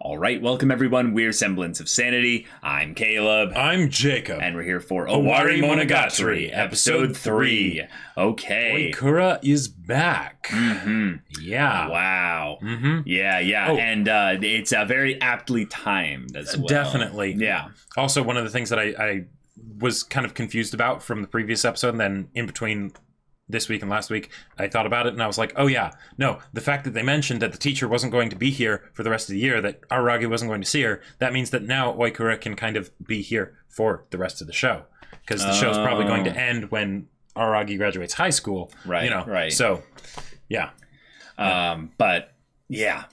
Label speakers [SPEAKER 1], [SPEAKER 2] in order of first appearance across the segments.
[SPEAKER 1] All right, welcome everyone. We're Semblance of Sanity. I'm Caleb.
[SPEAKER 2] I'm Jacob.
[SPEAKER 1] And we're here for Owarimonogatari, episode 3. Okay.
[SPEAKER 2] Oikura is back. Yeah.
[SPEAKER 1] Wow. Yeah.
[SPEAKER 2] Oh.
[SPEAKER 1] And it's very aptly timed as well.
[SPEAKER 2] Definitely.
[SPEAKER 1] Yeah.
[SPEAKER 2] Also, one of the things that I was kind of confused about from the previous episode, and then in between this week and last week, I thought about it and I was like, oh yeah, no, the fact that they mentioned that the teacher wasn't going to be here for the rest of the year, that Araragi wasn't going to see her, that means that now Oikura can kind of be here for the rest of the show. Because the show's probably going to end when Araragi graduates high school.
[SPEAKER 1] Right, right.
[SPEAKER 2] So, yeah.
[SPEAKER 1] But, yeah.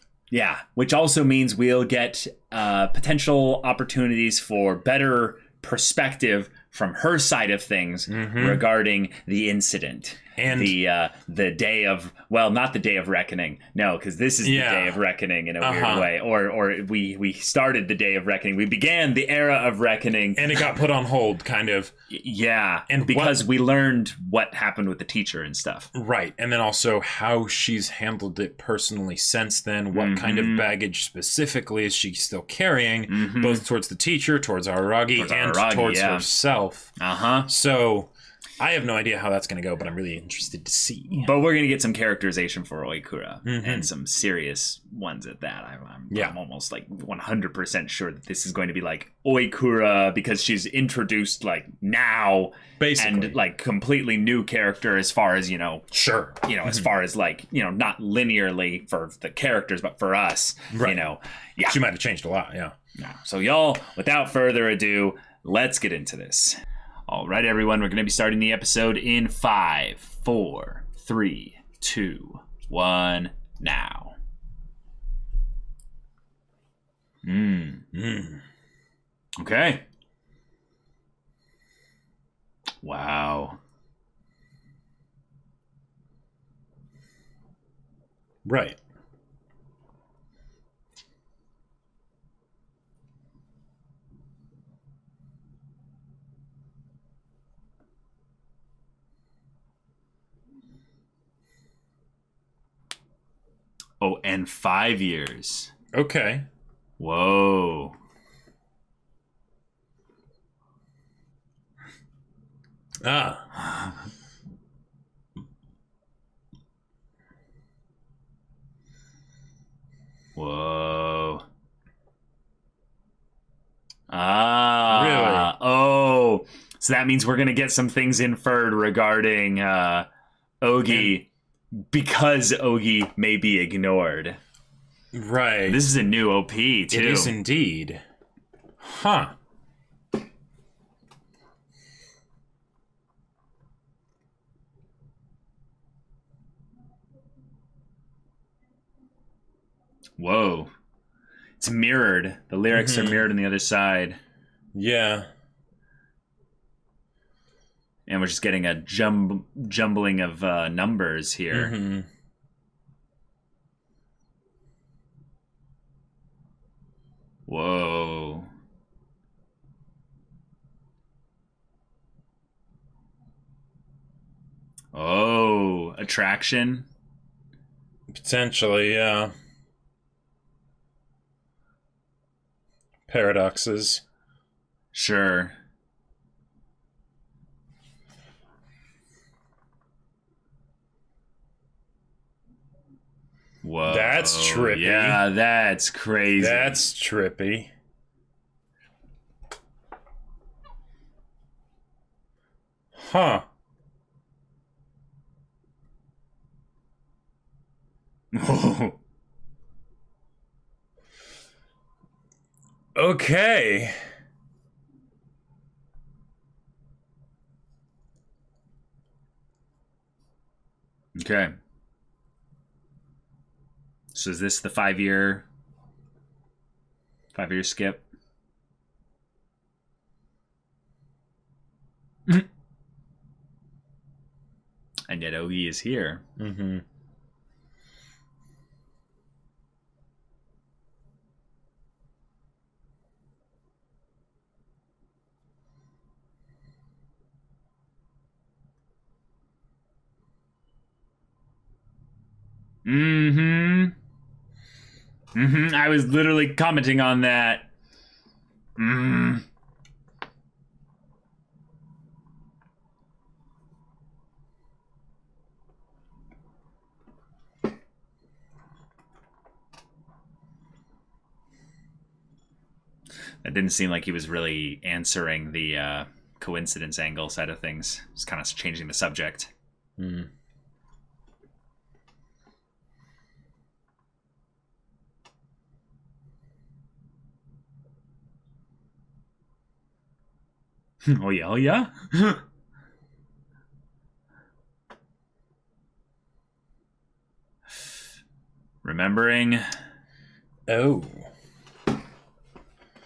[SPEAKER 1] Which also means we'll get potential opportunities for better perspective from her side of things regarding the incident. And the day of, well, not the day of reckoning. No, because this is the day of reckoning in a weird way. Or we started the day of reckoning. We began the era of reckoning.
[SPEAKER 2] And it got put on hold, kind of.
[SPEAKER 1] Yeah, and because we learned what happened with the teacher and stuff.
[SPEAKER 2] Right, and then also how she's handled it personally since then. What kind of baggage specifically is she still carrying, both towards the teacher, towards Araragi, towards herself. So I have no idea how that's going to go, but I'm really interested to see.
[SPEAKER 1] But we're going to get some characterization for Oikura, and some serious ones at that. I'm almost like 100% sure that this is going to be like Oikura, because she's introduced like now, basically, and like completely new character as far as, as far as like, not linearly for the characters, but for us,
[SPEAKER 2] She might have changed a lot, yeah.
[SPEAKER 1] So y'all, without further ado, let's get into this. All right, everyone, we're going to be starting the episode in 5, 4, 3, 2, 1, now. Okay. Wow.
[SPEAKER 2] Right.
[SPEAKER 1] Oh, and 5 years.
[SPEAKER 2] Okay.
[SPEAKER 1] Whoa. Whoa.
[SPEAKER 2] Really?
[SPEAKER 1] Oh. So that means we're going to get some things inferred regarding Ougi, because Ougi may be ignored.
[SPEAKER 2] Right.
[SPEAKER 1] This is a new OP, too.
[SPEAKER 2] It is indeed. Huh.
[SPEAKER 1] Whoa. It's mirrored. The lyrics are mirrored on the other side.
[SPEAKER 2] Yeah.
[SPEAKER 1] And we're just getting a jumbling of numbers here. Whoa. Oh, attraction?
[SPEAKER 2] Potentially, yeah. Paradoxes.
[SPEAKER 1] Sure. Whoa.
[SPEAKER 2] That's trippy.
[SPEAKER 1] Yeah, that's crazy.
[SPEAKER 2] That's trippy. Huh. Okay.
[SPEAKER 1] Okay. So is this the 5-year skip? And yet Ougi is here. I was literally commenting on that. That didn't seem like he was really answering the coincidence angle side of things. Just kind of changing the subject. Oh yeah, oh yeah. Remembering.
[SPEAKER 2] Oh.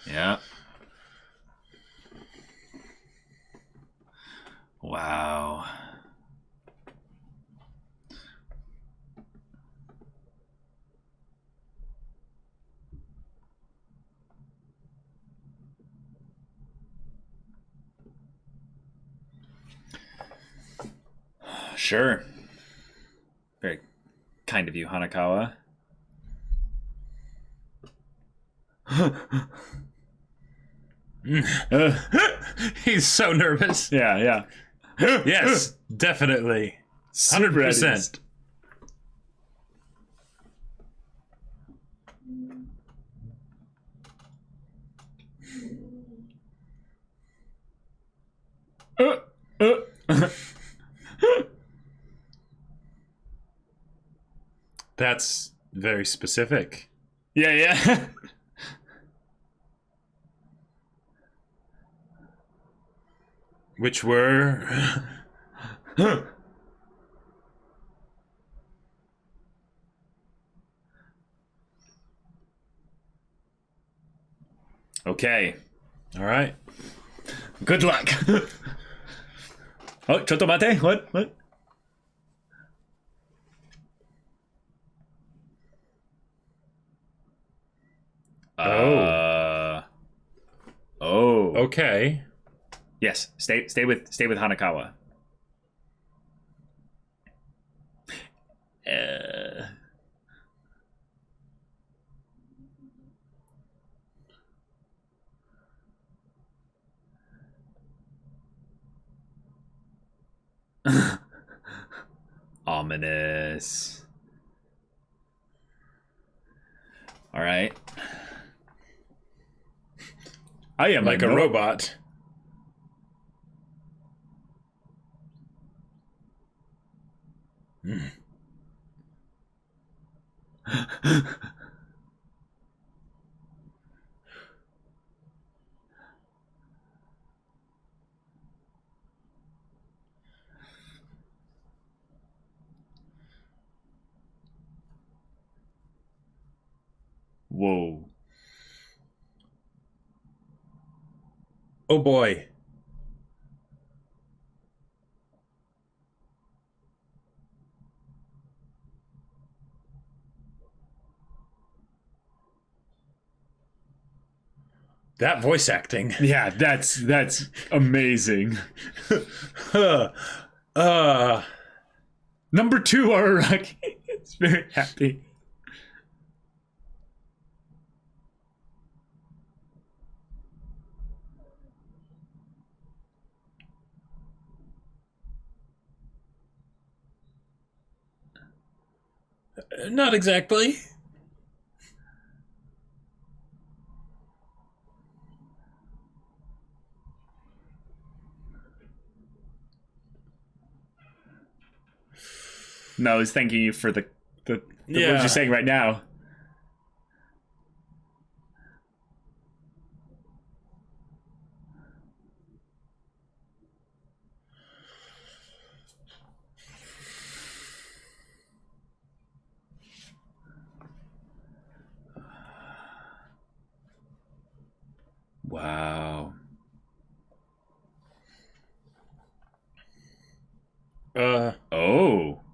[SPEAKER 1] Yeah. Wow. Sure. Very kind of you, Hanakawa.
[SPEAKER 2] He's so nervous.
[SPEAKER 1] Yeah.
[SPEAKER 2] Yes, definitely. 100%. That's very specific.
[SPEAKER 1] Yeah.
[SPEAKER 2] Which were...
[SPEAKER 1] Okay.
[SPEAKER 2] All right.
[SPEAKER 1] Good luck. Oh, chotto mate. What? Oh.
[SPEAKER 2] Okay.
[SPEAKER 1] Yes. Stay with Hanakawa. Ominous. All right. I am
[SPEAKER 2] Like a robot.
[SPEAKER 1] Whoa.
[SPEAKER 2] Oh boy. That voice acting.
[SPEAKER 1] Yeah, that's amazing. Number 2 Araraki. It's very happy.
[SPEAKER 2] Not exactly.
[SPEAKER 1] No, I was thanking you for the words
[SPEAKER 2] Yeah.
[SPEAKER 1] you're saying right now. Wow. Oh.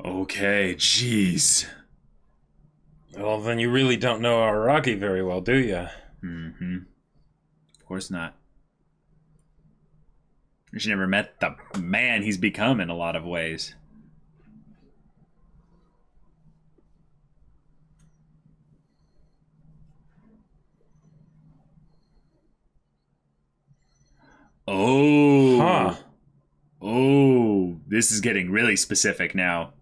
[SPEAKER 1] Okay, jeez.
[SPEAKER 2] Well, then you really don't know Araki very well, do you?
[SPEAKER 1] Mm-hmm. Of course not. She never met the man he's become in a lot of ways. Oh.
[SPEAKER 2] Huh.
[SPEAKER 1] Oh, this is getting really specific now.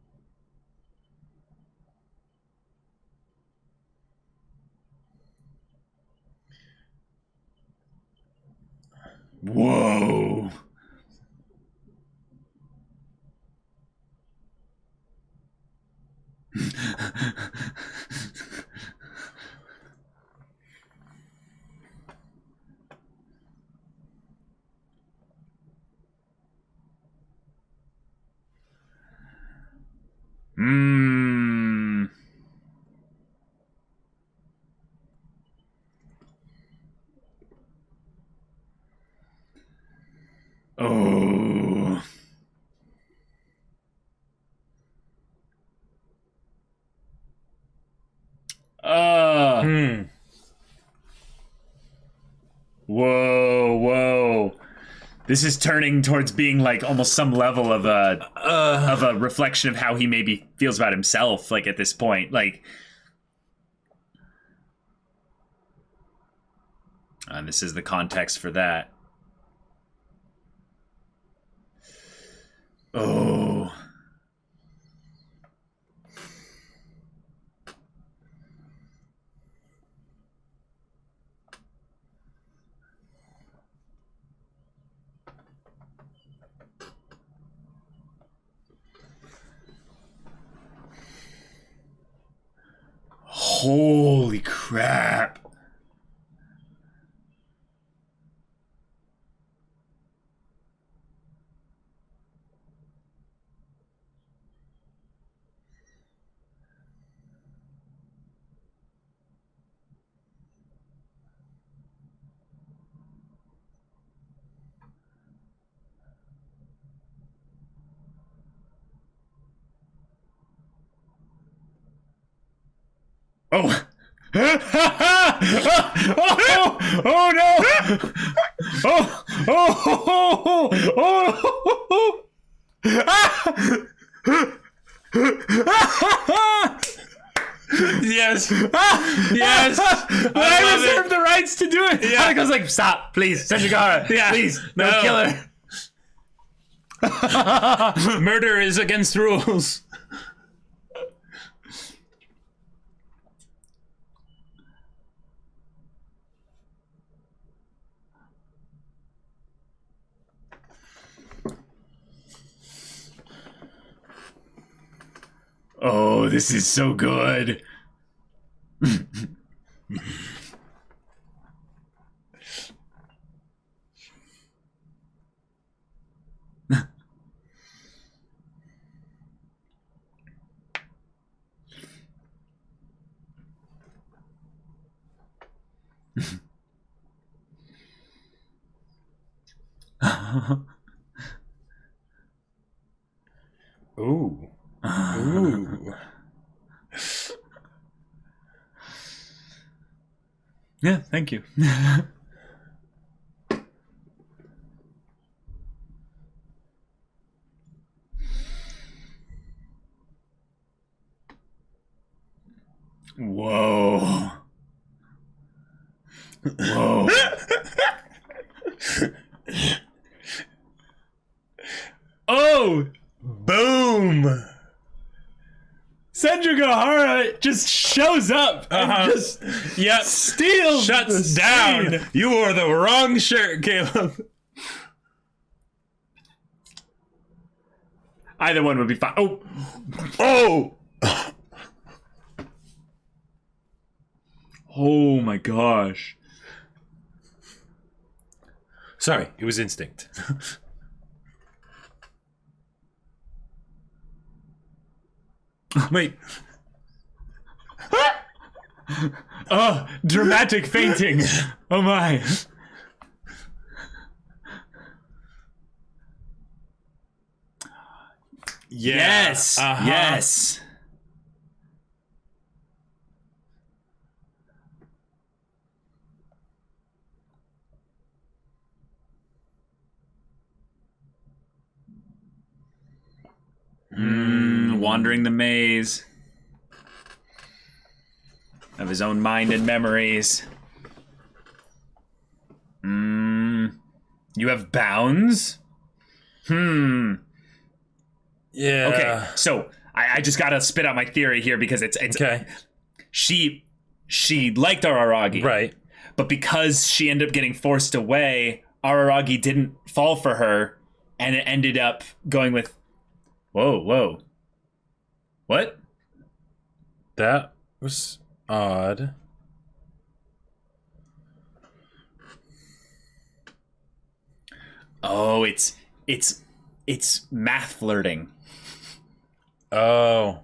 [SPEAKER 1] Whoa. Mmm. Oh.
[SPEAKER 2] Hmm.
[SPEAKER 1] Whoa, whoa. This is turning towards being like almost some level of a reflection of how he maybe feels about himself, like at this point. Like, and this is the context for that. Oh. Holy crap. Oh. Oh, oh no! Oh, oh, oh, oh, oh.
[SPEAKER 2] Yes. Yes.
[SPEAKER 1] I reserve the rights to do it.
[SPEAKER 2] Yeah.
[SPEAKER 1] I was like, stop, please, Sejigara.
[SPEAKER 2] Yeah.
[SPEAKER 1] Please, no
[SPEAKER 2] No.
[SPEAKER 1] killer.
[SPEAKER 2] Murder is against rules.
[SPEAKER 1] Oh, this is so good.
[SPEAKER 2] Ooh. Ooh.
[SPEAKER 1] Yeah, thank you. Whoa. Whoa. Oh!
[SPEAKER 2] Boom.
[SPEAKER 1] Senjugahara just shows up and just
[SPEAKER 2] Yep.
[SPEAKER 1] steals
[SPEAKER 2] Shuts
[SPEAKER 1] the
[SPEAKER 2] down.
[SPEAKER 1] scene.
[SPEAKER 2] You wore the wrong shirt, Caleb.
[SPEAKER 1] Either one would be fine. Oh!
[SPEAKER 2] Oh.
[SPEAKER 1] Oh my gosh.
[SPEAKER 2] Sorry, it was instinct. Wait.
[SPEAKER 1] Oh, dramatic fainting. Oh my.
[SPEAKER 2] Yeah.
[SPEAKER 1] Yes.
[SPEAKER 2] Uh-huh.
[SPEAKER 1] Yes. Wandering the maze of his own mind and memories. You have bounds?
[SPEAKER 2] Yeah.
[SPEAKER 1] Okay, so I just gotta spit out my theory here because it's
[SPEAKER 2] Okay.
[SPEAKER 1] She liked Araragi.
[SPEAKER 2] Right.
[SPEAKER 1] But because she ended up getting forced away, Araragi didn't fall for her, and it ended up going with whoa. What?
[SPEAKER 2] That was odd.
[SPEAKER 1] Oh, it's math flirting.
[SPEAKER 2] Oh.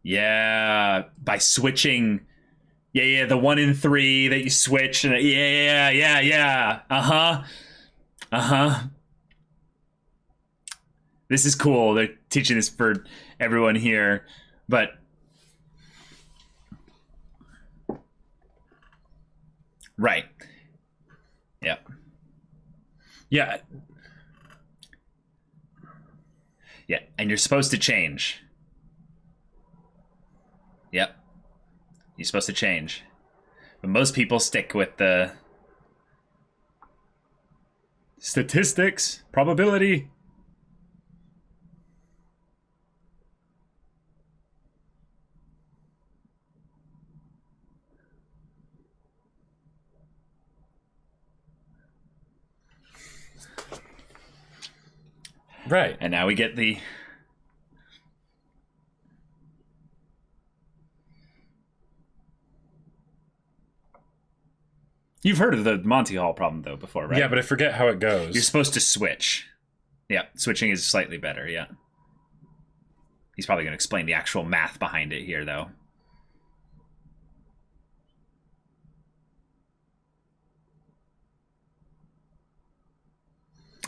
[SPEAKER 1] Yeah, by switching. Yeah, the 1 in 3 that you switch, and yeah. Uh-huh. This is cool. They're teaching this for everyone here, but right. Yeah.
[SPEAKER 2] Yeah.
[SPEAKER 1] Yeah, and you're supposed to change. Yep. You're supposed to change. But most people stick with the statistics, probability.
[SPEAKER 2] Right.
[SPEAKER 1] And now we get the You've heard of the Monty Hall problem though before, right?
[SPEAKER 2] Yeah, but I forget how it goes.
[SPEAKER 1] You're supposed to switch. Yeah, switching is slightly better, yeah. He's probably going to explain the actual math behind it here though.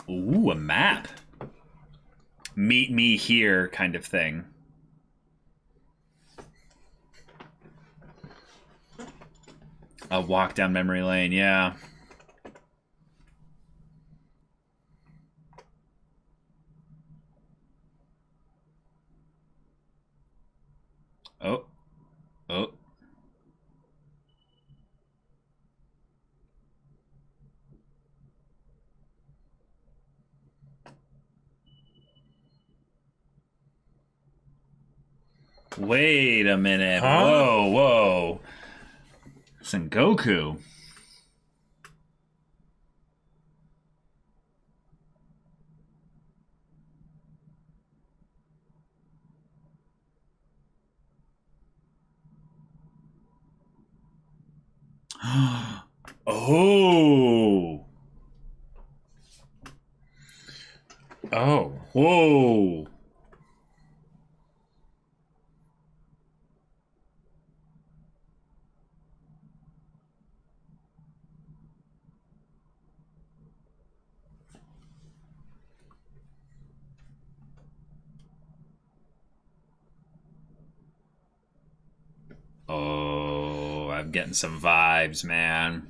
[SPEAKER 1] Ooh, a map. Meet me here kind of thing. A walk down memory lane, yeah. Oh. Wait a minute.
[SPEAKER 2] Huh?
[SPEAKER 1] Whoa. Sengoku. Oh.
[SPEAKER 2] Oh.
[SPEAKER 1] Whoa. Oh, I'm getting some vibes, man.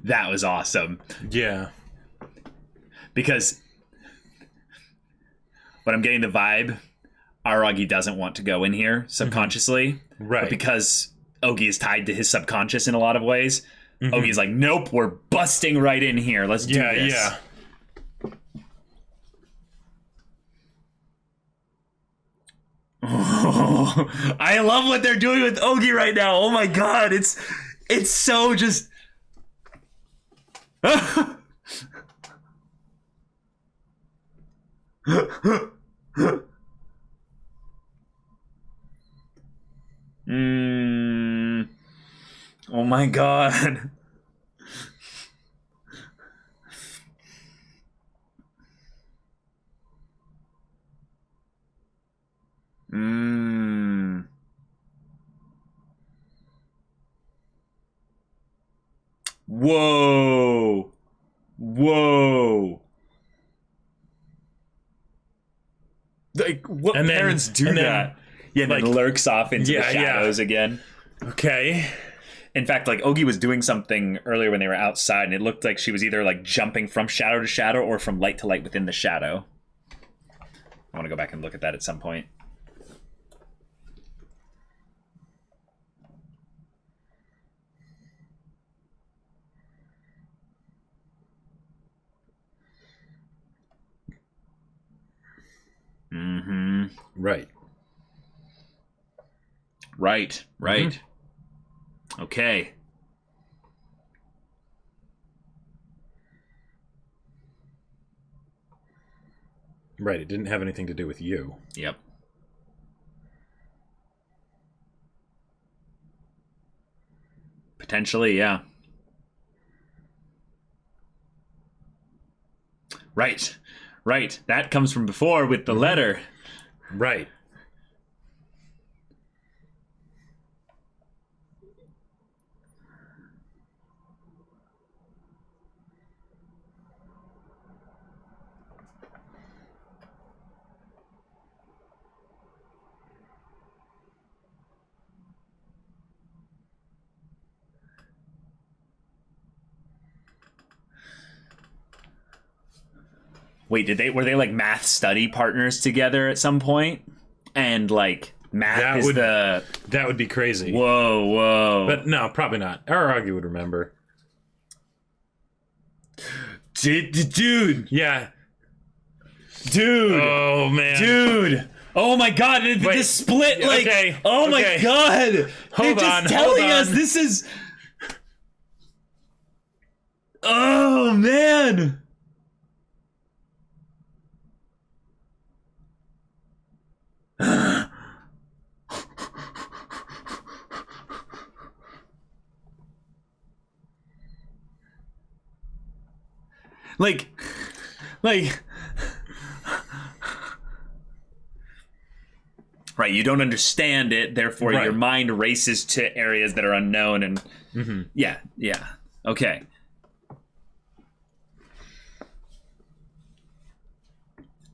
[SPEAKER 1] That was awesome.
[SPEAKER 2] Yeah.
[SPEAKER 1] Because what I'm getting the vibe, Aragi doesn't want to go in here subconsciously.
[SPEAKER 2] Right.
[SPEAKER 1] But because Ougi is tied to his subconscious in a lot of ways, Ogi's like, nope, we're busting right in here. Let's do this.
[SPEAKER 2] Yeah.
[SPEAKER 1] Oh, I love what they're doing with Ougi right now. Oh my god, it's so just Oh my god. Whoa. Whoa. Like, what parents do that? Yeah, and like, then lurks off into the shadows again.
[SPEAKER 2] Okay.
[SPEAKER 1] In fact, like, Ougi was doing something earlier when they were outside, and it looked like she was either, like, jumping from shadow to shadow or from light to light within the shadow. I want to go back and look at that at some point.
[SPEAKER 2] Right.
[SPEAKER 1] Right. Okay.
[SPEAKER 2] Right, it didn't have anything to do with you.
[SPEAKER 1] Yep. Potentially, yeah. Right. That comes from before with the letter.
[SPEAKER 2] Right.
[SPEAKER 1] Wait, were they like math study partners together at some point? And like math
[SPEAKER 2] that would be crazy.
[SPEAKER 1] Whoa.
[SPEAKER 2] But no, probably not. Ougi would remember.
[SPEAKER 1] Dude.
[SPEAKER 2] Yeah.
[SPEAKER 1] Dude.
[SPEAKER 2] Oh man.
[SPEAKER 1] Dude. Oh my god, this split like
[SPEAKER 2] okay.
[SPEAKER 1] Oh my god.
[SPEAKER 2] Hold
[SPEAKER 1] They're
[SPEAKER 2] on.
[SPEAKER 1] just telling us this is Oh man. like right, you don't understand it, therefore your mind races to areas that are unknown and yeah. Okay.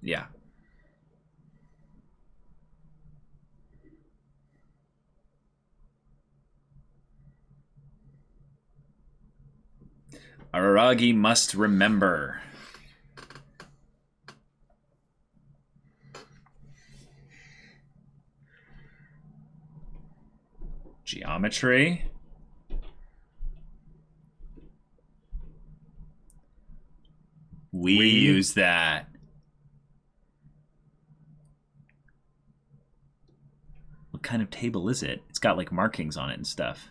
[SPEAKER 1] Yeah. Araragi must remember. Geometry. We use that. What kind of table is it? It's got like markings on it and stuff.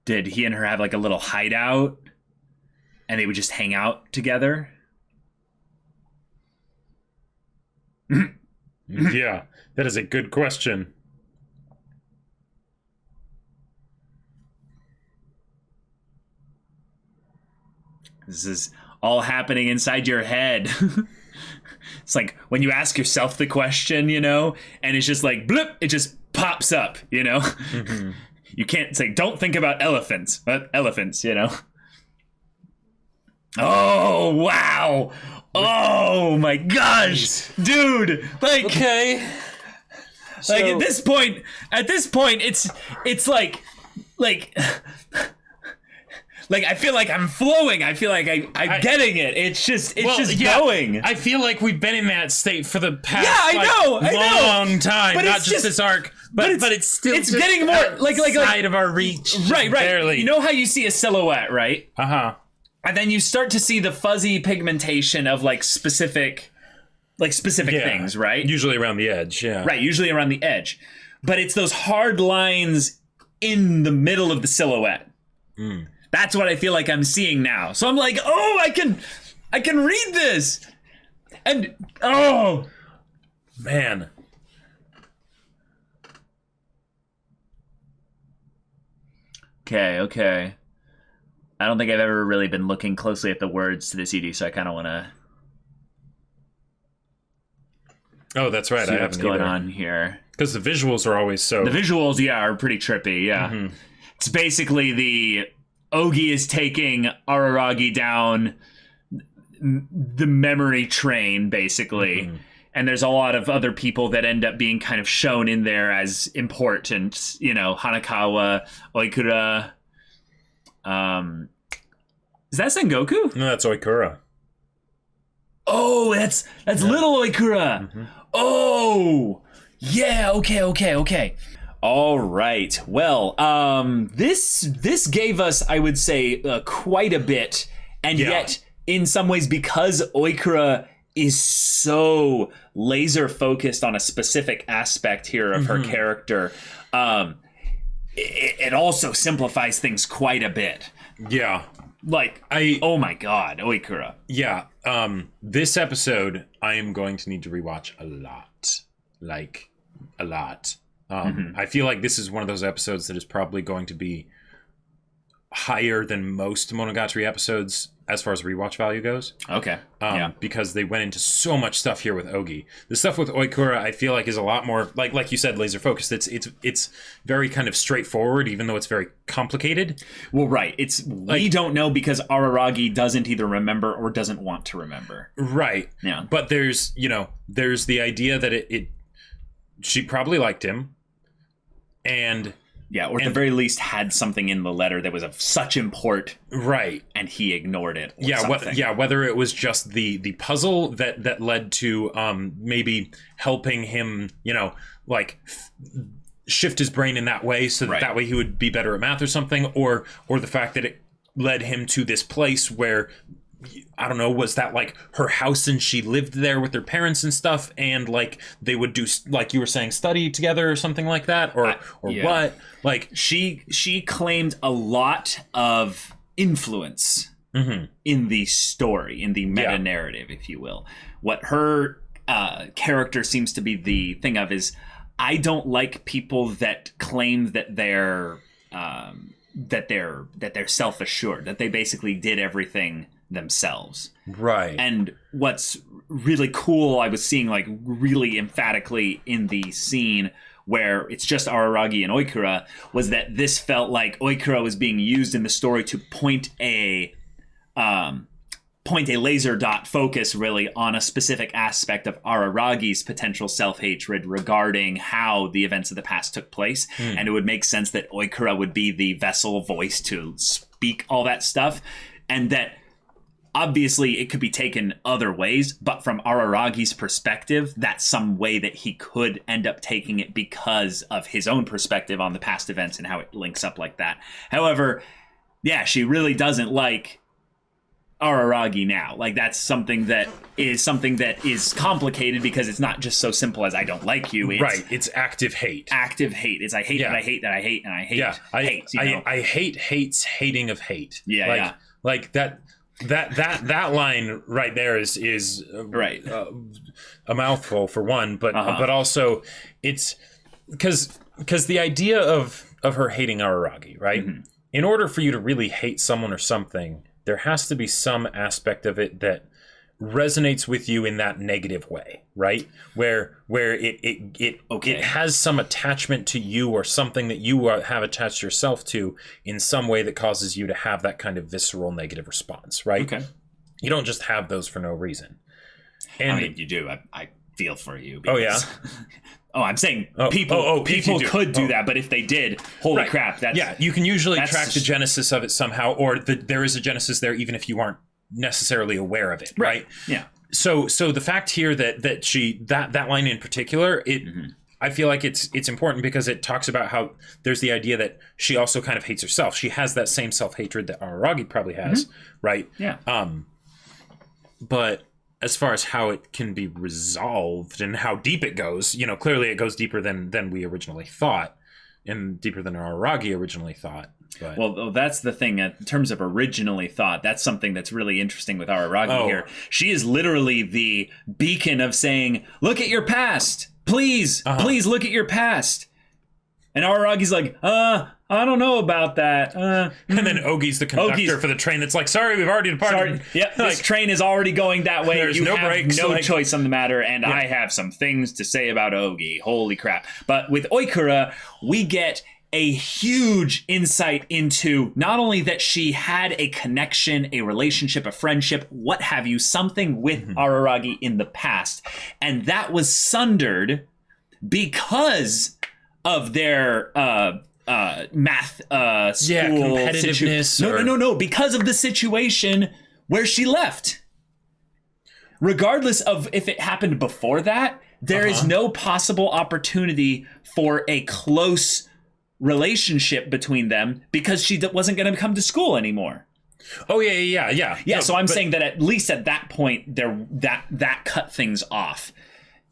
[SPEAKER 1] Did he and her have like a little hideout and they would just hang out together?
[SPEAKER 2] Yeah, that is a good question.
[SPEAKER 1] This is all happening inside your head. It's like when you ask yourself the question, you know, and it's just like, blip, it just pops up, you know? You can't say, don't think about elephants, but elephants, you know? Oh, wow. Oh, my gosh. Dude, like...
[SPEAKER 2] Okay.
[SPEAKER 1] Like, at this point, it's like... Like, I feel like I'm flowing. I feel like I'm getting it. It's just going.
[SPEAKER 2] I feel like we've been in that state for the past long time.
[SPEAKER 1] But
[SPEAKER 2] not just this arc, but it's still
[SPEAKER 1] it's getting more like
[SPEAKER 2] side of our reach.
[SPEAKER 1] Right.
[SPEAKER 2] Barely.
[SPEAKER 1] You know how you see a silhouette, right?
[SPEAKER 2] Uh-huh.
[SPEAKER 1] And then you start to see the fuzzy pigmentation of like specific things, right?
[SPEAKER 2] Usually around the edge, yeah.
[SPEAKER 1] Right, usually around the edge. but it's those hard lines in the middle of the silhouette. That's what I feel like I'm seeing now. So I'm like, oh, I can read this. And oh
[SPEAKER 2] man.
[SPEAKER 1] Okay. I don't think I've ever really been looking closely at the words to this ED, so I kind of want to.
[SPEAKER 2] Oh, that's right.
[SPEAKER 1] See what's going on here.
[SPEAKER 2] Because the visuals are always so.
[SPEAKER 1] The visuals, are pretty trippy. Yeah, It's basically the Ougi is taking Araragi down the memory train, basically. And there's a lot of other people that end up being kind of shown in there as important. Hanakawa, Oikura. Is that Sengoku?
[SPEAKER 2] No, that's Oikura.
[SPEAKER 1] Oh, that's little Oikura. Oh, yeah. Okay. All right. Well, this gave us, I would say, quite a bit, and yet, in some ways, because Oikura is so laser focused on a specific aspect here of her character, it also simplifies things quite a bit.
[SPEAKER 2] Yeah.
[SPEAKER 1] Oh my god, Oikura.
[SPEAKER 2] Yeah. This episode, I am going to need to rewatch a lot. A lot. I feel like this is one of those episodes that is probably going to be higher than most Monogatari episodes as far as rewatch value goes.
[SPEAKER 1] Okay.
[SPEAKER 2] Because they went into so much stuff here with Ougi. The stuff with Oikura, I feel like, is a lot more like you said, laser focused. It's very kind of straightforward, even though it's very complicated.
[SPEAKER 1] Well, right. It's we don't know because Araragi doesn't either remember or doesn't want to remember.
[SPEAKER 2] Right.
[SPEAKER 1] Yeah.
[SPEAKER 2] But there's the idea that she probably liked him, and.
[SPEAKER 1] Yeah, or at the very least had something in the letter that was of such import,
[SPEAKER 2] right? And
[SPEAKER 1] he ignored it.
[SPEAKER 2] Whether it was just the puzzle that led to maybe helping him, shift his brain in that way, so that way he would be better at math or something, or the fact that it led him to this place where. I don't know, was that like her house and she lived there with her parents and stuff, and like they would do, like you were saying, study together or something like that, or what? Like
[SPEAKER 1] she claimed a lot of influence in the story, in the meta narrative, if you will. What her character seems to be the thing of is, I don't like people that claim that they're self-assured, that they basically did everything themselves.
[SPEAKER 2] Right.
[SPEAKER 1] And what's really cool, I was seeing like really emphatically in the scene where it's just Araragi and Oikura, was that this felt like Oikura was being used in the story to point a laser dot focus really on a specific aspect of Araragi's potential self-hatred regarding how the events of the past took place. And it would make sense that Oikura would be the vessel voice to speak all that stuff, and that obviously it could be taken other ways, but from Araragi's perspective, that's some way that he could end up taking it because of his own perspective on the past events and how it links up like that. However, she really doesn't like Araragi now. Like, that's something that is complicated because it's not just so simple as I don't like you. It's
[SPEAKER 2] it's active hate.
[SPEAKER 1] Active hate. It's I hate that I hate that I hate and I hate hate.
[SPEAKER 2] I hate hates hating of hate.
[SPEAKER 1] Yeah.
[SPEAKER 2] Like that line right there is
[SPEAKER 1] right.
[SPEAKER 2] A mouthful for one, but also it's because the idea of her hating Araragi, right? In order for you to really hate someone or something, there has to be some aspect of it that resonates with you in that negative way, right? Where it has some attachment to you, or something that you have attached yourself to in some way that causes you to have that kind of visceral negative response, right?
[SPEAKER 1] Okay.
[SPEAKER 2] You don't just have those for no reason. And
[SPEAKER 1] I mean, you do. I feel for you.
[SPEAKER 2] Because,
[SPEAKER 1] I'm saying people could do that, but if they did, holy crap, that's...
[SPEAKER 2] you can usually track the genesis of it somehow, or there is a genesis there even if you aren't necessarily aware of it, right?
[SPEAKER 1] Yeah.
[SPEAKER 2] So the fact here that line in particular, I feel like it's important because it talks about how there's the idea that she also kind of hates herself. She has that same self-hatred that Araragi probably has, right?
[SPEAKER 1] Yeah.
[SPEAKER 2] But as far as how it can be resolved and how deep it goes, clearly it goes deeper than we originally thought, and deeper than Araragi originally thought. But.
[SPEAKER 1] Well, that's the thing. In terms of originally thought, that's something that's really interesting with Araragi here. She is literally the beacon of saying, look at your past. Please look at your past. And Araragi's like, I don't know about that.
[SPEAKER 2] And then Ougi's the conductor for the train that's like, sorry, we've already departed.
[SPEAKER 1] Sorry. Yep, this train is already going that way.
[SPEAKER 2] There's
[SPEAKER 1] you
[SPEAKER 2] no
[SPEAKER 1] have
[SPEAKER 2] brakes,
[SPEAKER 1] no choice on the matter, and I have some things to say about Ougi. Holy crap. But with Oikura, we get a huge insight into not only that she had a connection, a relationship, a friendship, what have you, something with Araragi in the past. And that was sundered because of their math school
[SPEAKER 2] competitiveness.
[SPEAKER 1] No, because of the situation where she left. Regardless of if it happened before that, there is no possible opportunity for a close relationship between them because she wasn't going to come to school anymore.
[SPEAKER 2] Oh yeah.
[SPEAKER 1] No, so I'm saying that at least at that point, that cut things off.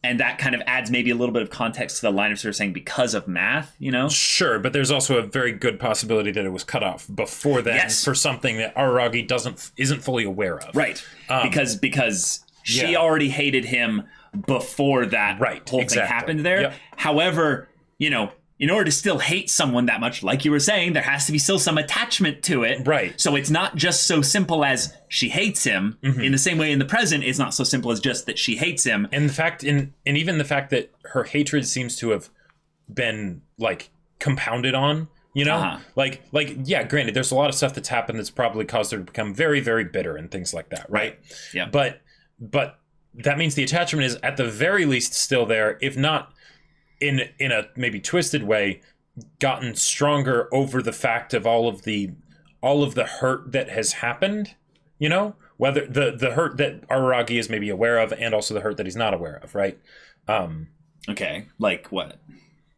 [SPEAKER 1] And that kind of adds maybe a little bit of context to the line of sort of saying because of math,
[SPEAKER 2] Sure, but there's also a very good possibility that it was cut off before then for something that Araragi isn't fully aware of.
[SPEAKER 1] Right. Because she already hated him before that whole thing happened there. Yep. However, in order to still hate someone that much, like you were saying, there has to be still some attachment to it.
[SPEAKER 2] Right.
[SPEAKER 1] So it's not just so simple as she hates him. In the same way in the present, it's not so simple as just that she hates him.
[SPEAKER 2] And even the fact that her hatred seems to have been compounded on, granted, there's a lot of stuff that's happened that's probably caused her to become very, very bitter and things like that, right?
[SPEAKER 1] Yeah.
[SPEAKER 2] But that means the attachment is at the very least still there, if not in a maybe twisted way, gotten stronger over the fact of all of the hurt that has happened, whether the hurt that Araragi is maybe aware of and also the hurt that he's not aware of, right?
[SPEAKER 1] Okay, like what?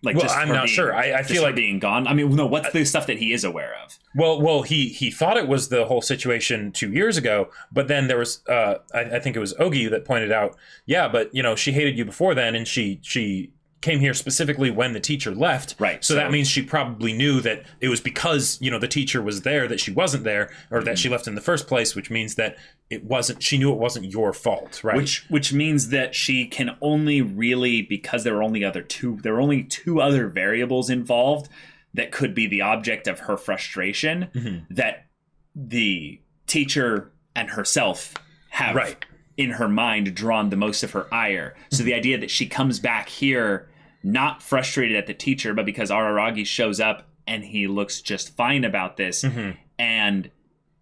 [SPEAKER 1] Like,
[SPEAKER 2] well, I'm not sure. I feel like
[SPEAKER 1] being gone. I mean, no. What's the stuff that he is aware of?
[SPEAKER 2] Well, he thought it was the whole situation 2 years ago, but then there was, I think it was Ougi that pointed out, yeah, but she hated you before then, and she came here specifically when the teacher left.
[SPEAKER 1] Right.
[SPEAKER 2] So that means she probably knew that it was because, the teacher was there that she wasn't there, or that she left in the first place, which means that she knew it wasn't your fault, right?
[SPEAKER 1] Which means that she can only really, because there are only two other variables involved that could be the object of her frustration, that the teacher and herself have in her mind drawn the most of her ire. So the idea that she comes back here not frustrated at the teacher, but because Araragi shows up and he looks just fine about this, and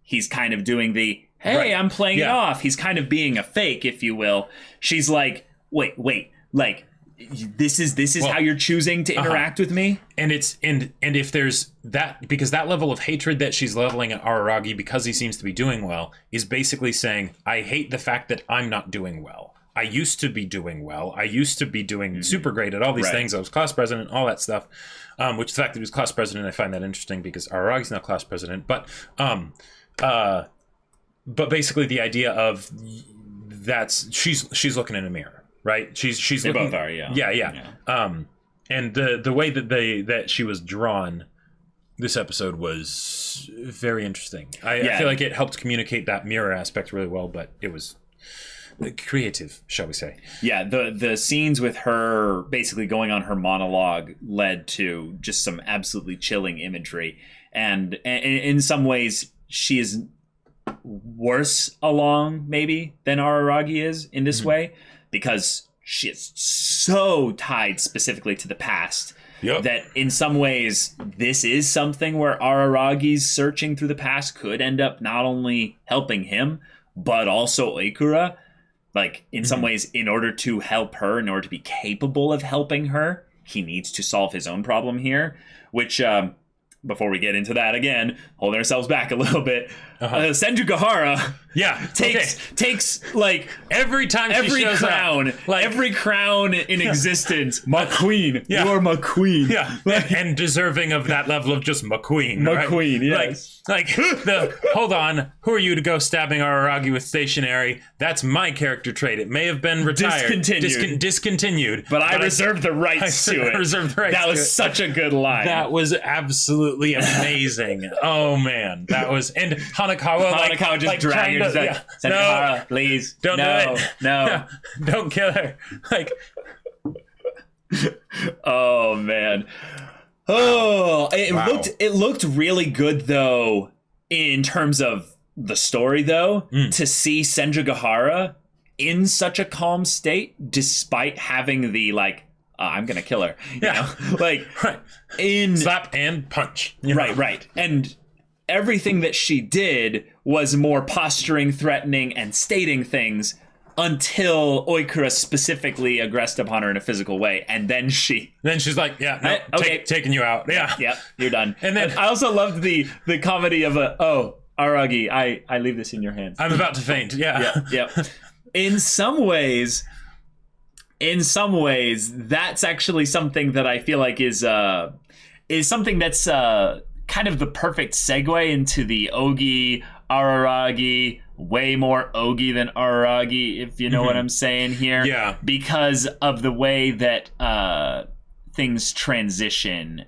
[SPEAKER 1] he's kind of doing the, hey, I'm playing it off. He's kind of being a fake, if you will. She's like, wait, like, this is how you're choosing to interact with me?
[SPEAKER 2] And and if there's that, because that level of hatred that she's leveling at Araragi because he seems to be doing well is basically saying, I hate the fact that I'm not doing well. I used to be doing well. I used to be doing super great at all these things. I was class president, all that stuff. Which the fact that he was class president, I find that interesting because Araragi's not class president. But basically the idea of she's looking in a mirror, right? She's
[SPEAKER 1] they
[SPEAKER 2] looking,
[SPEAKER 1] both are,
[SPEAKER 2] yeah. And the way that she was drawn this episode was very interesting. I feel like it helped communicate that mirror aspect really well, but it was creative, shall we say.
[SPEAKER 1] Yeah, the scenes with her basically going on her monologue led to just some absolutely chilling imagery. And in some ways, she is worse along, maybe, than Araragi is in this way, because she is so tied specifically to the past.
[SPEAKER 2] Yep.
[SPEAKER 1] That in some ways, this is something where Araragi's searching through the past could end up not only helping him, but also Oikura. Like, in some ways, in order to help her, in order to be capable of helping her, he needs to solve his own problem here, which before we get into that again, holding ourselves back a little bit, Senjugahara takes like
[SPEAKER 2] every time
[SPEAKER 1] every
[SPEAKER 2] she shows
[SPEAKER 1] crown,
[SPEAKER 2] up, like
[SPEAKER 1] every crown in existence. My queen, you're my queen.
[SPEAKER 2] Yeah, and deserving of that level of just McQueen.
[SPEAKER 1] McQueen,
[SPEAKER 2] right?
[SPEAKER 1] yes.
[SPEAKER 2] Like hold on, who are you to go stabbing Araragi with stationary? That's my character trait. It may have been retired, discontinued,
[SPEAKER 1] but I reserve the rights to it.
[SPEAKER 2] I reserve the rights.
[SPEAKER 1] That was such a good line.
[SPEAKER 2] That was absolutely amazing. Oh man, that was, and Hanakawa
[SPEAKER 1] just dragging her. Senjugahara, please,
[SPEAKER 2] don't do it.
[SPEAKER 1] No,
[SPEAKER 2] don't kill her. Like,
[SPEAKER 1] oh man. Oh, it looked really good though in terms of the story though, to see Senjugahara in such a calm state despite having the like I'm gonna kill her. You know? Like in
[SPEAKER 2] slap and punch.
[SPEAKER 1] Right. And everything that she did was more posturing, threatening, and stating things until Oikura specifically aggressed upon her in a physical way, and then she's
[SPEAKER 2] like, taking you out.
[SPEAKER 1] Yeah, you're done.
[SPEAKER 2] And then
[SPEAKER 1] I also loved the comedy of Aragi, I leave this in your hands.
[SPEAKER 2] I'm about to faint.
[SPEAKER 1] Yeah. In some ways, that's actually something that I feel like is something that's kind of the perfect segue into the Ougi, Araragi, way more Ougi than Araragi, if you know what I'm saying here.
[SPEAKER 2] Yeah.
[SPEAKER 1] Because of the way that things transition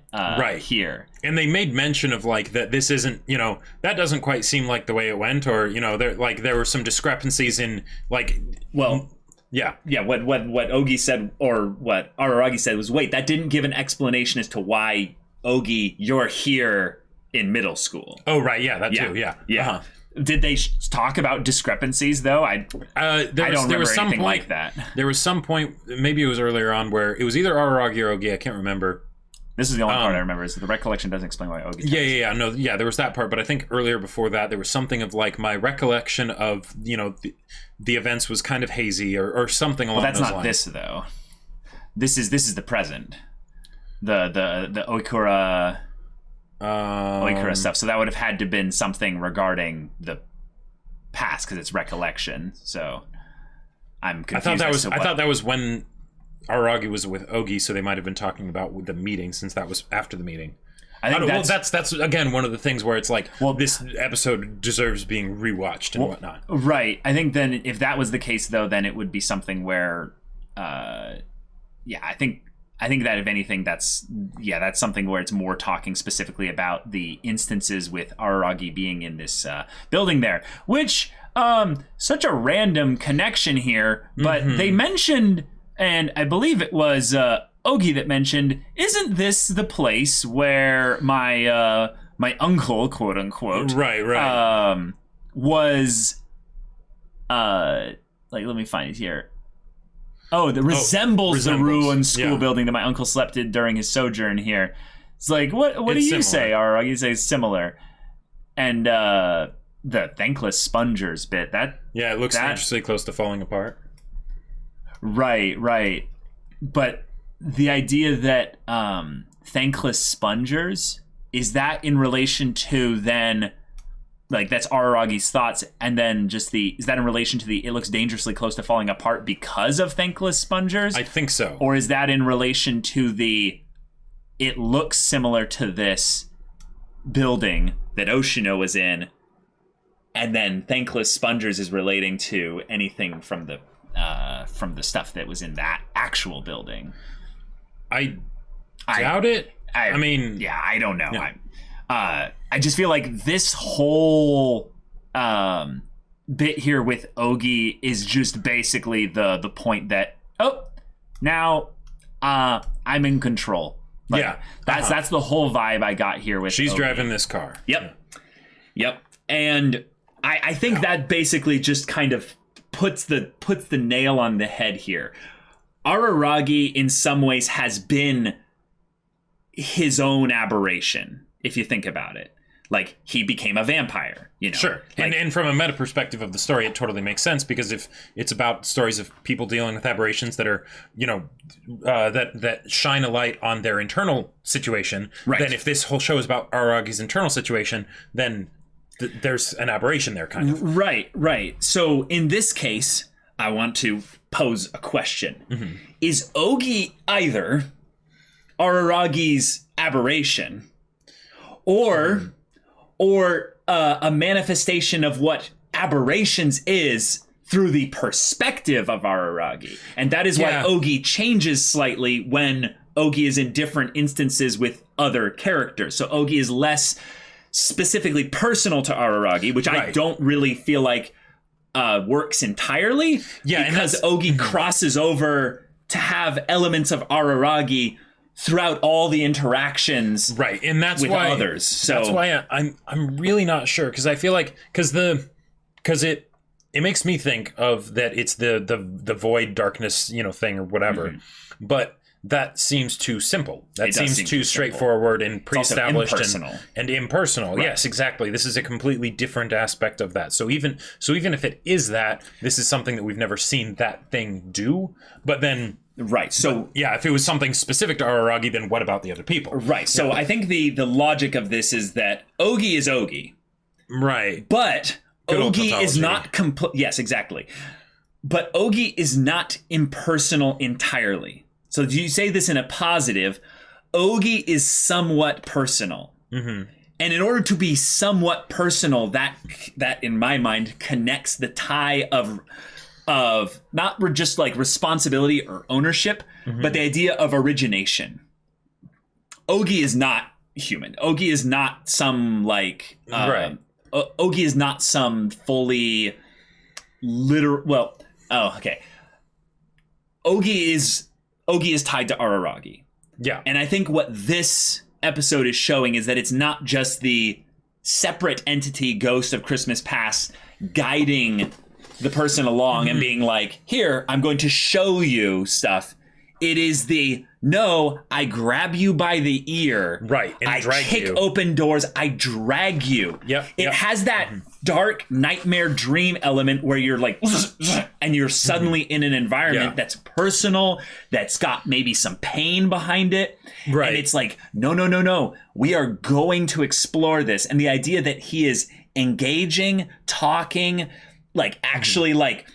[SPEAKER 1] here.
[SPEAKER 2] And they made mention of like that this isn't, that doesn't quite seem like the way it went, or there were some discrepancies in like
[SPEAKER 1] what Ougi said or what Araragi said was, wait, that didn't give an explanation as to why Ougi, you're here in middle school.
[SPEAKER 2] Oh right, yeah, that too, yeah.
[SPEAKER 1] Uh-huh. Did they talk about discrepancies though? I don't remember anything like that.
[SPEAKER 2] There was some point, maybe it was earlier on, where it was either Araragi or Ougi, I can't remember.
[SPEAKER 1] This is the only part I remember, is the recollection doesn't explain why Ougi.
[SPEAKER 2] There was that part, but I think earlier before that there was something of like my recollection of the events was kind of hazy or something along those lines.
[SPEAKER 1] Well, that's not this though. This is the present. The Oikura stuff. So that would have had to been something regarding the past because it's recollection. So I'm confused.
[SPEAKER 2] I thought that was when Araragi was with Ougi, so they might have been talking about the meeting, since that was after the meeting. I think that's again one of the things where it's like, this episode deserves being rewatched and whatnot.
[SPEAKER 1] Right. I think then if that was the case though, then it would be something where I think that if anything, that's something where it's more talking specifically about the instances with Araragi being in this building there, which such a random connection here, but they mentioned, and I believe it was Ougi that mentioned, isn't this the place where my uncle, quote unquote, was let me find it here. Resembles the ruined school building that my uncle slept in during his sojourn here. It's like, what do you say? Or I say similar. And the thankless spongers bit,
[SPEAKER 2] it looks dangerously close to falling apart.
[SPEAKER 1] Right. But the idea that thankless spongers, is that in relation to then, like, that's Araragi's thoughts, and then is that in relation to it looks dangerously close to falling apart because of thankless spongers?
[SPEAKER 2] I think so.
[SPEAKER 1] Or is that in relation to it looks similar to this building that Oshino was in, and then thankless spongers is relating to anything from the stuff that was in that actual building? I
[SPEAKER 2] doubt it.
[SPEAKER 1] I don't know. Yeah. I just feel like this whole bit here with Ougi is just basically the point that now I'm in control. Like, that's the whole vibe I got here with.
[SPEAKER 2] She's
[SPEAKER 1] Ougi.
[SPEAKER 2] driving this car.
[SPEAKER 1] Yep. And I think that basically just kind of puts the nail on the head here. Araragi in some ways has been his own aberration, if you think about it. Like, he became a vampire, you know?
[SPEAKER 2] Sure.
[SPEAKER 1] Like,
[SPEAKER 2] And from a meta perspective of the story, it totally makes sense, because if it's about stories of people dealing with aberrations that are, you know, that shine a light on their internal situation, then if this whole show is about Araragi's internal situation, then there's an aberration there, kind of.
[SPEAKER 1] Right. So in this case, I want to pose a question. Is Ougi either Araragi's aberration or a manifestation of what aberrations is through the perspective of Araragi? And that is why Ougi changes slightly when Ougi is in different instances with other characters. So Ougi is less specifically personal to Araragi, which I don't really feel like works entirely. Yeah, because Ougi crosses over to have elements of Araragi throughout all the interactions,
[SPEAKER 2] and that's
[SPEAKER 1] with
[SPEAKER 2] why
[SPEAKER 1] others. So
[SPEAKER 2] that's why I'm really not sure, because I feel like because it makes me think of that it's the void darkness, you know, thing or whatever, but that seems too simple. That seems too straightforward and pre-established and impersonal. Right. Yes, exactly. This is a completely different aspect of that. So even if it is that, this is something that we've never seen that thing do. But then so if it was something specific to Araragi, then what about the other people? Right.
[SPEAKER 1] So I think the logic of this is that Ougi is Ougi.
[SPEAKER 2] Right.
[SPEAKER 1] But Ougi is not complete. Yes, exactly. But Ougi is not impersonal entirely. So do you say this in a positive? Ougi is somewhat personal. And in order to be somewhat personal, that in my mind connects the tie of not just like responsibility or ownership, but the idea of origination. Ougi is not human. Ougi is not some like Ougi is not some fully literal. Ougi is tied to Araragi.
[SPEAKER 2] Yeah.
[SPEAKER 1] And I think what this episode is showing is that it's not just the separate entity ghost of Christmas Past guiding the person along and being like, here, I'm going to show you stuff. It is no, I grab you by the ear.
[SPEAKER 2] Right. And
[SPEAKER 1] I kick open doors. I drag you.
[SPEAKER 2] Yep.
[SPEAKER 1] It has that dark nightmare dream element where you're like, and you're suddenly in an environment that's personal, that's got maybe some pain behind it. Right. And it's like, no. We are going to explore this. And the idea that he is engaging, talking, like actually like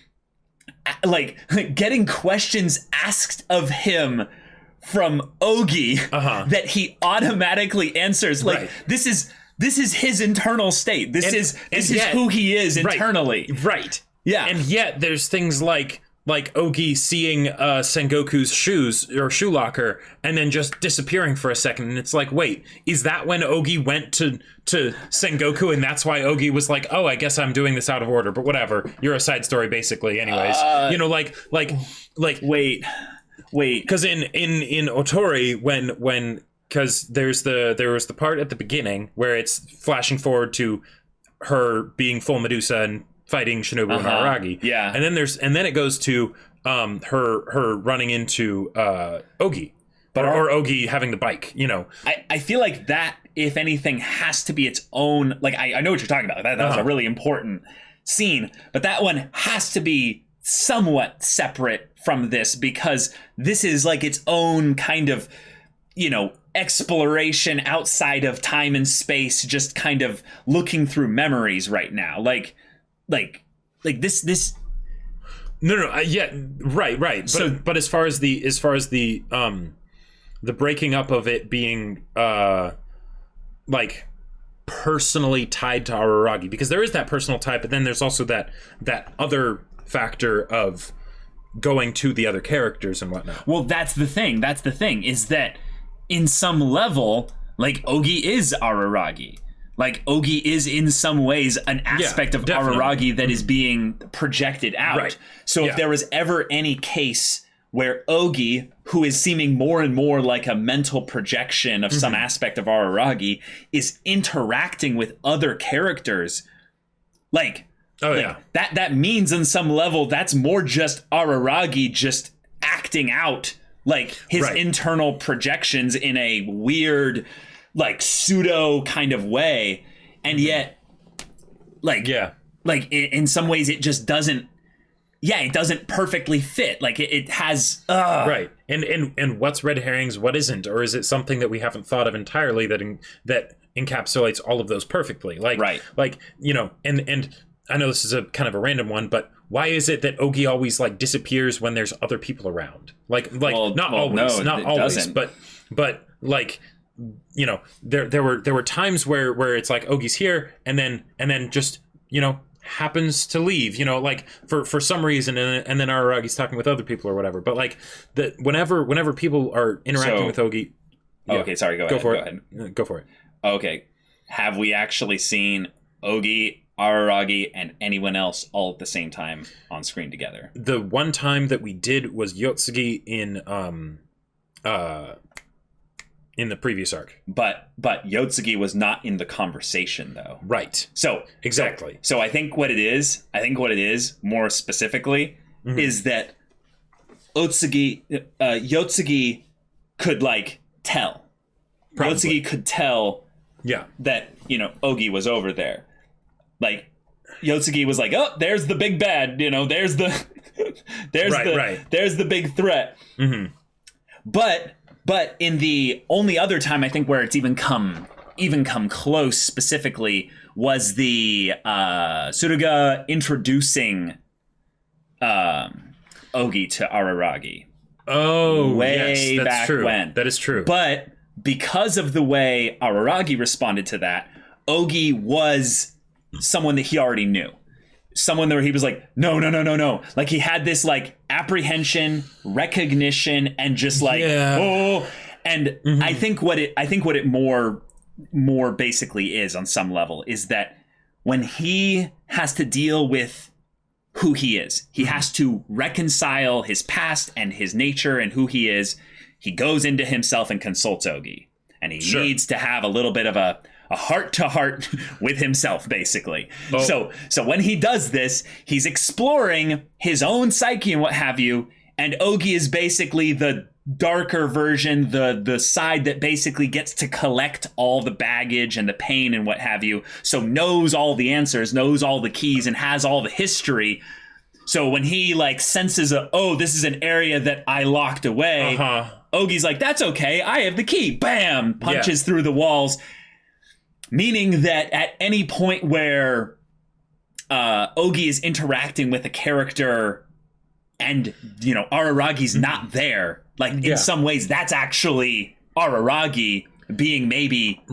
[SPEAKER 1] getting questions asked of him from Ougi that he automatically answers. Like this is his internal state. This is who he is internally.
[SPEAKER 2] Right.
[SPEAKER 1] Yeah.
[SPEAKER 2] And yet there's things like Ougi seeing Sengoku's shoes or shoe locker and then just disappearing for a second. And it's like, wait, is that when Ougi went to Sengoku, and that's why Ougi was like, oh, I guess I'm doing this out of order, but whatever. You're a side story basically anyways.
[SPEAKER 1] Wait.
[SPEAKER 2] Because in Otori, when because there was the part at the beginning where it's flashing forward to her being full Medusa and fighting Shinobu and Araragi.
[SPEAKER 1] Yeah.
[SPEAKER 2] And then it goes to her running into Ougi. Or Ougi having the bike, you know.
[SPEAKER 1] I feel like that, if anything, has to be its own. Like, I know what you're talking about. That was a really important scene. But that one has to be somewhat separate from this, because this is like its own kind of, you know, exploration outside of time and space, just kind of looking through memories right now. Like this.
[SPEAKER 2] No. Yeah. Right. But as far as the breaking up of it being like personally tied to Araragi, because there is that personal tie, but then there's also that other factor of going to the other characters and whatnot.
[SPEAKER 1] Well, that's the thing is that in some level, like, Ougi is Araragi. Like, Ougi is in some ways an aspect of definitely. Araragi that is being projected out. Right. So if there was ever any case where Ougi, who is seeming more and more like a mental projection of some aspect of Araragi, is interacting with other characters, that means on some level that's more just Araragi just acting out like his internal projections in a weird, like, pseudo kind of way. and yet, like, in some ways it just doesn't. Yeah, it doesn't perfectly fit. Like it has
[SPEAKER 2] right. And what's red herrings? What isn't? Or is it something that we haven't thought of entirely that encapsulates all of those perfectly? Like,
[SPEAKER 1] right.
[SPEAKER 2] Like, you know, and I know this is a kind of a random one, but why is it that Ougi always like disappears when there's other people around? Not always, but like, you know, there were times where it's like Ogi's here and then just, you know, happens to leave, you know, like for some reason, and then Araragi's talking with other people or whatever. But like whenever people are interacting with Ougi.
[SPEAKER 1] Okay, sorry, go ahead.
[SPEAKER 2] Go for it.
[SPEAKER 1] Okay. Have we actually seen Ougi, Araragi, and anyone else all at the same time on screen together?
[SPEAKER 2] The one time that we did was Yotsugi in the previous arc. But
[SPEAKER 1] Yotsugi was not in the conversation though.
[SPEAKER 2] Right.
[SPEAKER 1] So
[SPEAKER 2] exactly.
[SPEAKER 1] So I think what it is more specifically is that Yotsugi could like tell. Probably. Yotsugi could tell that, you know, Ougi was over there. Like Yotsugi was like, "Oh, there's the big bad, you know, there's the there's the big threat." Mm-hmm. But in the only other time I think where it's even come close specifically was the Tsuruga introducing Ougi to Araragi.
[SPEAKER 2] Oh,
[SPEAKER 1] way
[SPEAKER 2] yes, that's
[SPEAKER 1] back
[SPEAKER 2] true.
[SPEAKER 1] when.
[SPEAKER 2] That is true.
[SPEAKER 1] But because of the way Araragi responded to that, Ougi was someone that he already knew. Someone where he was like, no. Like he had this like apprehension, recognition, and just like, oh. And I think what it more basically is on some level is that when he has to deal with who he is, he has to reconcile his past and his nature and who he is. He goes into himself and consults Ougi, and he needs to have a little bit of a heart-to-heart with himself, basically. Oh. So when he does this, he's exploring his own psyche and what have you, and Ougi is basically the darker version, the side that basically gets to collect all the baggage and the pain and what have you, so knows all the answers, knows all the keys, and has all the history. So when he like senses this is an area that I locked away, Ougi's like, that's okay, I have the key. Bam! Punches through the walls. Meaning that at any point where Ougi is interacting with a character and, you know, Araragi's not there, like in some ways that's actually Araragi being maybe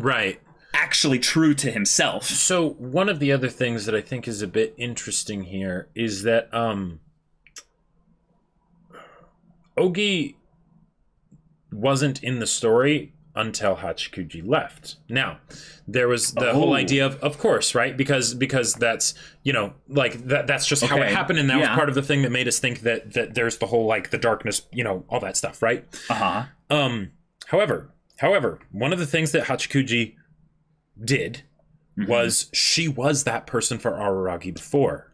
[SPEAKER 1] actually true to himself.
[SPEAKER 2] So one of the other things that I think is a bit interesting here is that Ougi wasn't in the story until Hachikuji left. Now, there was the whole idea of course, right? Because that's, you know, like that's just how it happened, and that was part of the thing that made us think that there's the whole like the darkness, you know, all that stuff, right? However, one of the things that Hachikuji did was she was that person for Araragi before.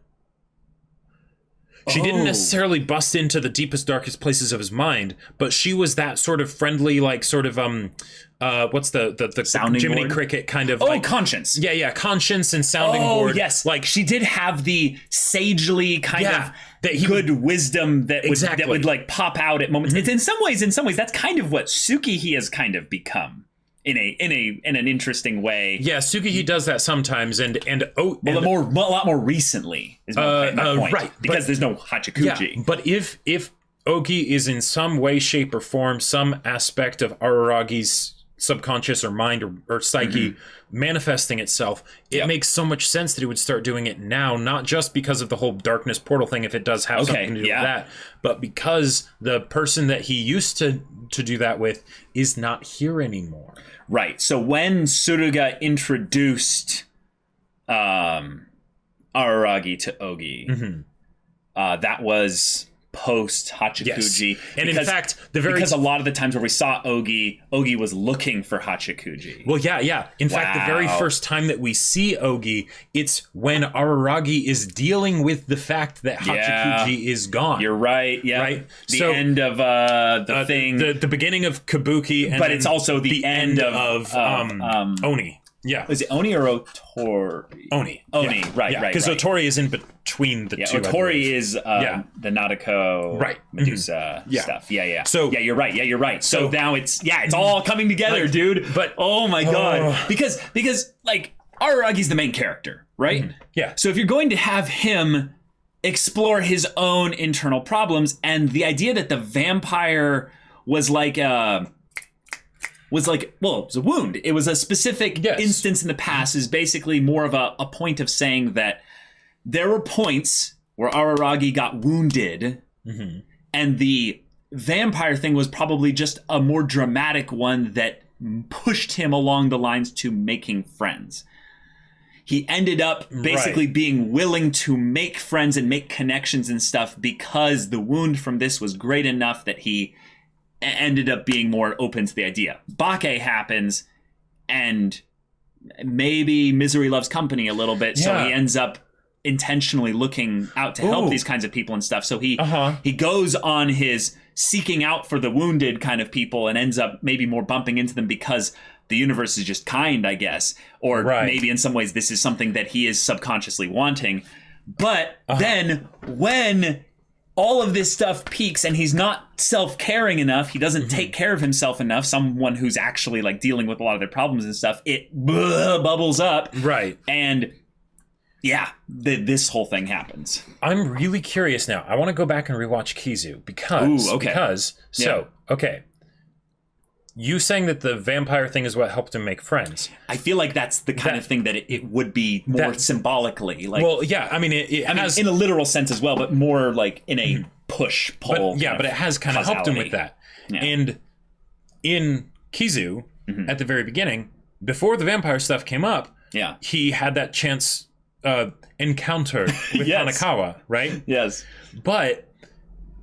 [SPEAKER 2] She didn't necessarily bust into the deepest, darkest places of his mind, but she was that sort of friendly, like sort of what's the
[SPEAKER 1] sounding
[SPEAKER 2] Jiminy
[SPEAKER 1] board?
[SPEAKER 2] Cricket kind of
[SPEAKER 1] conscience.
[SPEAKER 2] Yeah, conscience and sounding board.
[SPEAKER 1] Yes, like she did have the sagely kind of good wisdom that would like pop out at moments. It's in some ways that's kind of what Tsukiji has kind of become. In an interesting way.
[SPEAKER 2] Yeah, Tsukiji does that sometimes, a
[SPEAKER 1] lot more recently is my point,
[SPEAKER 2] right?
[SPEAKER 1] Because there's no Hachikuji.
[SPEAKER 2] Yeah, but if Ougi is in some way, shape, or form some aspect of Araragi's subconscious or mind or psyche manifesting itself, it makes so much sense that he would start doing it now, not just because of the whole darkness portal thing, if it does have something to do with that, but because the person that he used to do that with is not here anymore.
[SPEAKER 1] Right. So when Tsuruga introduced Araragi to Ougi, that was post Hachikuji.
[SPEAKER 2] Yes. And in fact,
[SPEAKER 1] because a lot of the times where we saw Ougi was looking for Hachikuji.
[SPEAKER 2] Well, yeah. In fact, the very first time that we see Ougi, it's when Araragi is dealing with the fact that Hachikuji is gone.
[SPEAKER 1] You're right. Yeah.
[SPEAKER 2] Right.
[SPEAKER 1] The end of the thing.
[SPEAKER 2] The beginning of Kabuki, and
[SPEAKER 1] but it's also the end of
[SPEAKER 2] Oni. Yeah.
[SPEAKER 1] Is it Oni or Otori?
[SPEAKER 2] Oni.
[SPEAKER 1] Oni,
[SPEAKER 2] yeah.
[SPEAKER 1] right.
[SPEAKER 2] Because Otori is in between the two.
[SPEAKER 1] Otori is the Nautico Medusa stuff. Yeah.
[SPEAKER 2] So
[SPEAKER 1] you're right. So now it's all coming together, dude.
[SPEAKER 2] But
[SPEAKER 1] oh my god, because like Araragi's the main character, right?
[SPEAKER 2] Yeah.
[SPEAKER 1] So if you're going to have him explore his own internal problems, and the idea that the vampire was like it was a wound. It was a specific instance in the past, is basically more of a point of saying that there were points where Araragi got wounded, and the vampire thing was probably just a more dramatic one that pushed him along the lines to making friends. He ended up basically being willing to make friends and make connections and stuff because the wound from this was great enough that he ended up being more open to the idea. Bake happens, and maybe misery loves company a little bit, so he ends up intentionally looking out to help these kinds of people and stuff. So he goes on his seeking out for the wounded kind of people and ends up maybe more bumping into them because the universe is just kind, I guess. Or maybe in some ways this is something that he is subconsciously wanting. But then when all of this stuff peaks and he's not self-caring enough, he doesn't take care of himself enough, someone who's actually like dealing with a lot of their problems and stuff, it bubbles up. Right. And this whole thing happens.
[SPEAKER 2] I'm really curious now. I want to go back and rewatch Kizu because you saying that the vampire thing is what helped him make friends.
[SPEAKER 1] I feel like that's the kind of thing that it would be more symbolically. Like,
[SPEAKER 2] well, yeah, I mean, it has...
[SPEAKER 1] in a literal sense as well, but more like in a push-pull.
[SPEAKER 2] But it has kind of helped him with that. Yeah. And in Kizu, at the very beginning, before the vampire stuff came up, he had that chance encounter with Hanakawa, right?
[SPEAKER 1] Yes.
[SPEAKER 2] But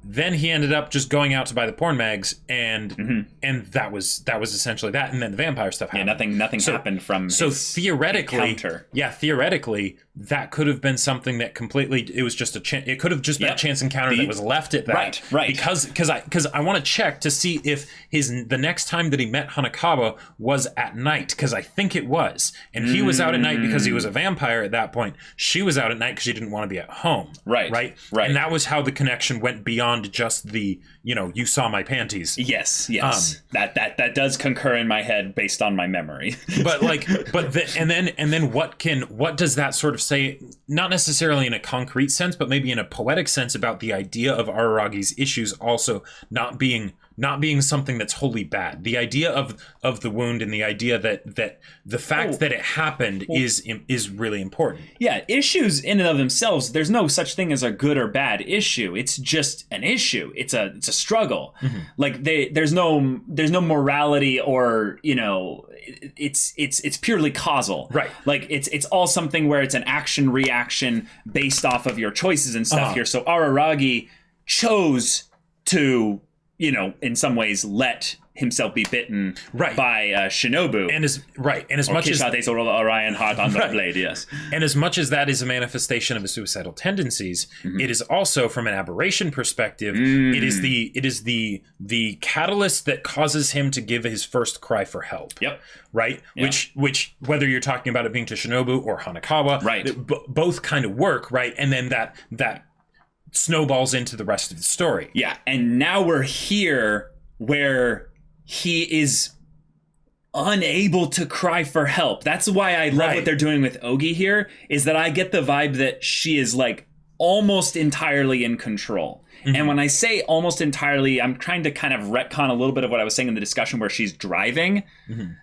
[SPEAKER 2] then he ended up just going out to buy the porn mags, and that was essentially that. And then the vampire stuff happened.
[SPEAKER 1] Yeah, nothing happened from his
[SPEAKER 2] theoretically
[SPEAKER 1] encounter.
[SPEAKER 2] Yeah, theoretically that could have been something that completely, it was just a chance. It could have just been a chance encounter that was left at that.
[SPEAKER 1] Right.
[SPEAKER 2] Because I want to check to see if the next time that he met Hanakawa was at night, because I think it was, and he was out at night because he was a vampire at that point. She was out at night because she didn't want to be at home. Right. And that was how the connection went beyond just the, you saw my panties.
[SPEAKER 1] Yes. That does concur in my head based on my memory.
[SPEAKER 2] And then what does that sort of say, not necessarily in a concrete sense, but maybe in a poetic sense, about the idea of Araragi's issues also not being something that's wholly bad. The idea of the wound, and the idea that the fact that it happened is really important.
[SPEAKER 1] Yeah, issues in and of themselves, there's no such thing as a good or bad issue. It's just an issue. It's a struggle. Like there's no morality, or it's purely causal. Right. Like it's all something where it's an action reaction based off of your choices and stuff here. So Araragi chose to, in some ways let himself be bitten by Shinobu. And as
[SPEAKER 2] much as
[SPEAKER 1] Orion heart on the blade, yes.
[SPEAKER 2] And as much as that is a manifestation of his suicidal tendencies, it is also, from an aberration perspective, it is the catalyst that causes him to give his first cry for help.
[SPEAKER 1] Yep.
[SPEAKER 2] Right? Yeah. Which whether you're talking about it being to Shinobu or Hanakawa, both kind of work, right? And then that snowballs into the rest of the story.
[SPEAKER 1] Yeah, and now we're here where he is unable to cry for help. That's why I love what they're doing with Ougi here, is that I get the vibe that she is like almost entirely in control. And when I say almost entirely, I'm trying to kind of retcon a little bit of what I was saying in the discussion where she's driving.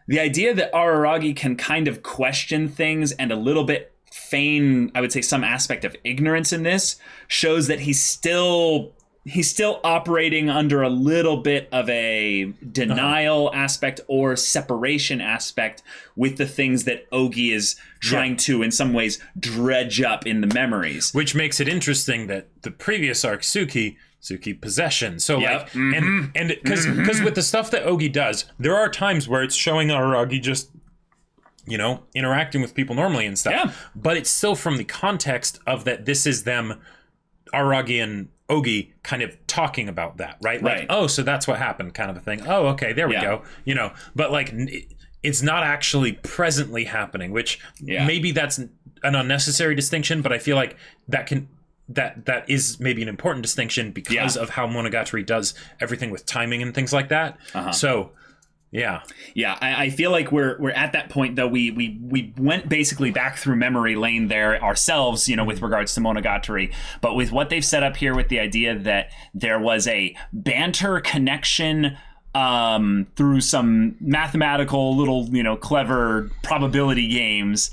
[SPEAKER 1] The idea that Araragi can kind of question things and a little bit feign, I would say, some aspect of ignorance in this, shows that he's still operating under a little bit of a denial aspect or separation aspect with the things that Ougi is trying to, in some ways, dredge up in the memories.
[SPEAKER 2] Which makes it interesting that the previous arc, Suki possession. So and because with the stuff that Ougi does, there are times where it's showing Araragi just, interacting with people normally and stuff. Yeah. But it's still from the context of that this is them, Araragi and Ougi, kind of talking about that, right? Like, oh, so that's what happened, kind of a thing. Oh, okay, there we go. But like, it's not actually presently happening, which maybe that's an unnecessary distinction, but I feel like that is maybe an important distinction because of how Monogatari does everything with timing and things like that. So I feel like we're at that point, though. We went basically back through memory lane there ourselves, with regards to Monogatari, but with what they've set up here with the idea that there was a banter connection through some mathematical little clever probability games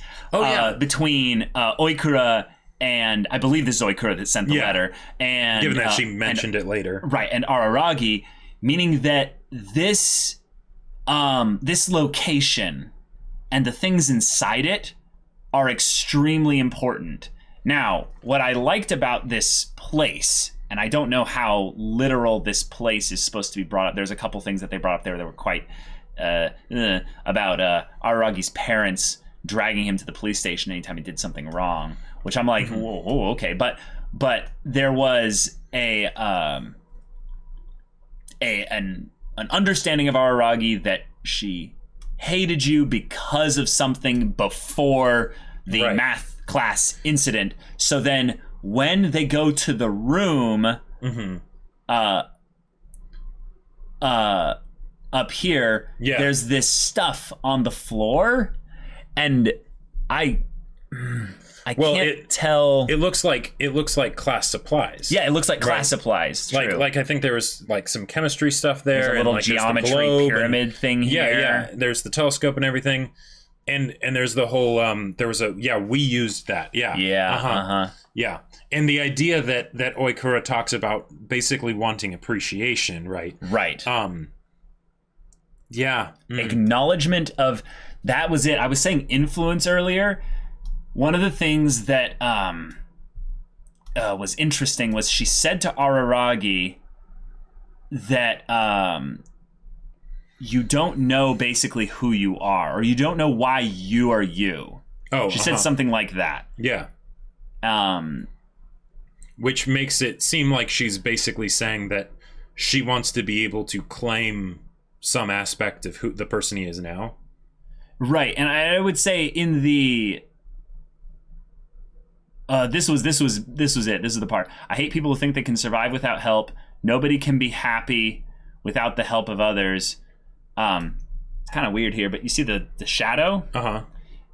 [SPEAKER 2] between Oikura and I believe this is Oikura that sent the letter, and given that she mentioned it later, right, and Araragi, meaning that this location and the things inside it are extremely important. Now, what I liked about this place, and I don't know how literal this place is supposed to be brought up. There's a couple things that they brought up there that were quite about Araragi's parents dragging him to the police station anytime he did something wrong, which I'm like, whoa, okay. But there was an understanding of Araragi that she hated you because of something before the math class incident. So then when they go to the room up here, there's this stuff on the floor, and I can't tell. It looks like class supplies. Yeah, it looks like class supplies. True. Like I think there was like some chemistry stuff there. There's a little geometry pyramid thing here. Yeah. There's the telescope and everything, and there's the whole. There was we used that. Yeah. Yeah. And the idea that Oikura talks about basically wanting appreciation, right? Right. Acknowledgement of that was it. I was saying influence earlier. One of the things that was interesting was she said to Araragi that you don't know basically who you are, or you don't know why you are you. Oh, she said something like that. Yeah. Which makes it seem like she's basically saying that she wants to be able to claim some aspect of who the person he is now. Right, and I would say in the this was it. This is the part. I hate people who think they can survive without help. Nobody can be happy without the help of others. It's kind of weird here, but you see the shadow?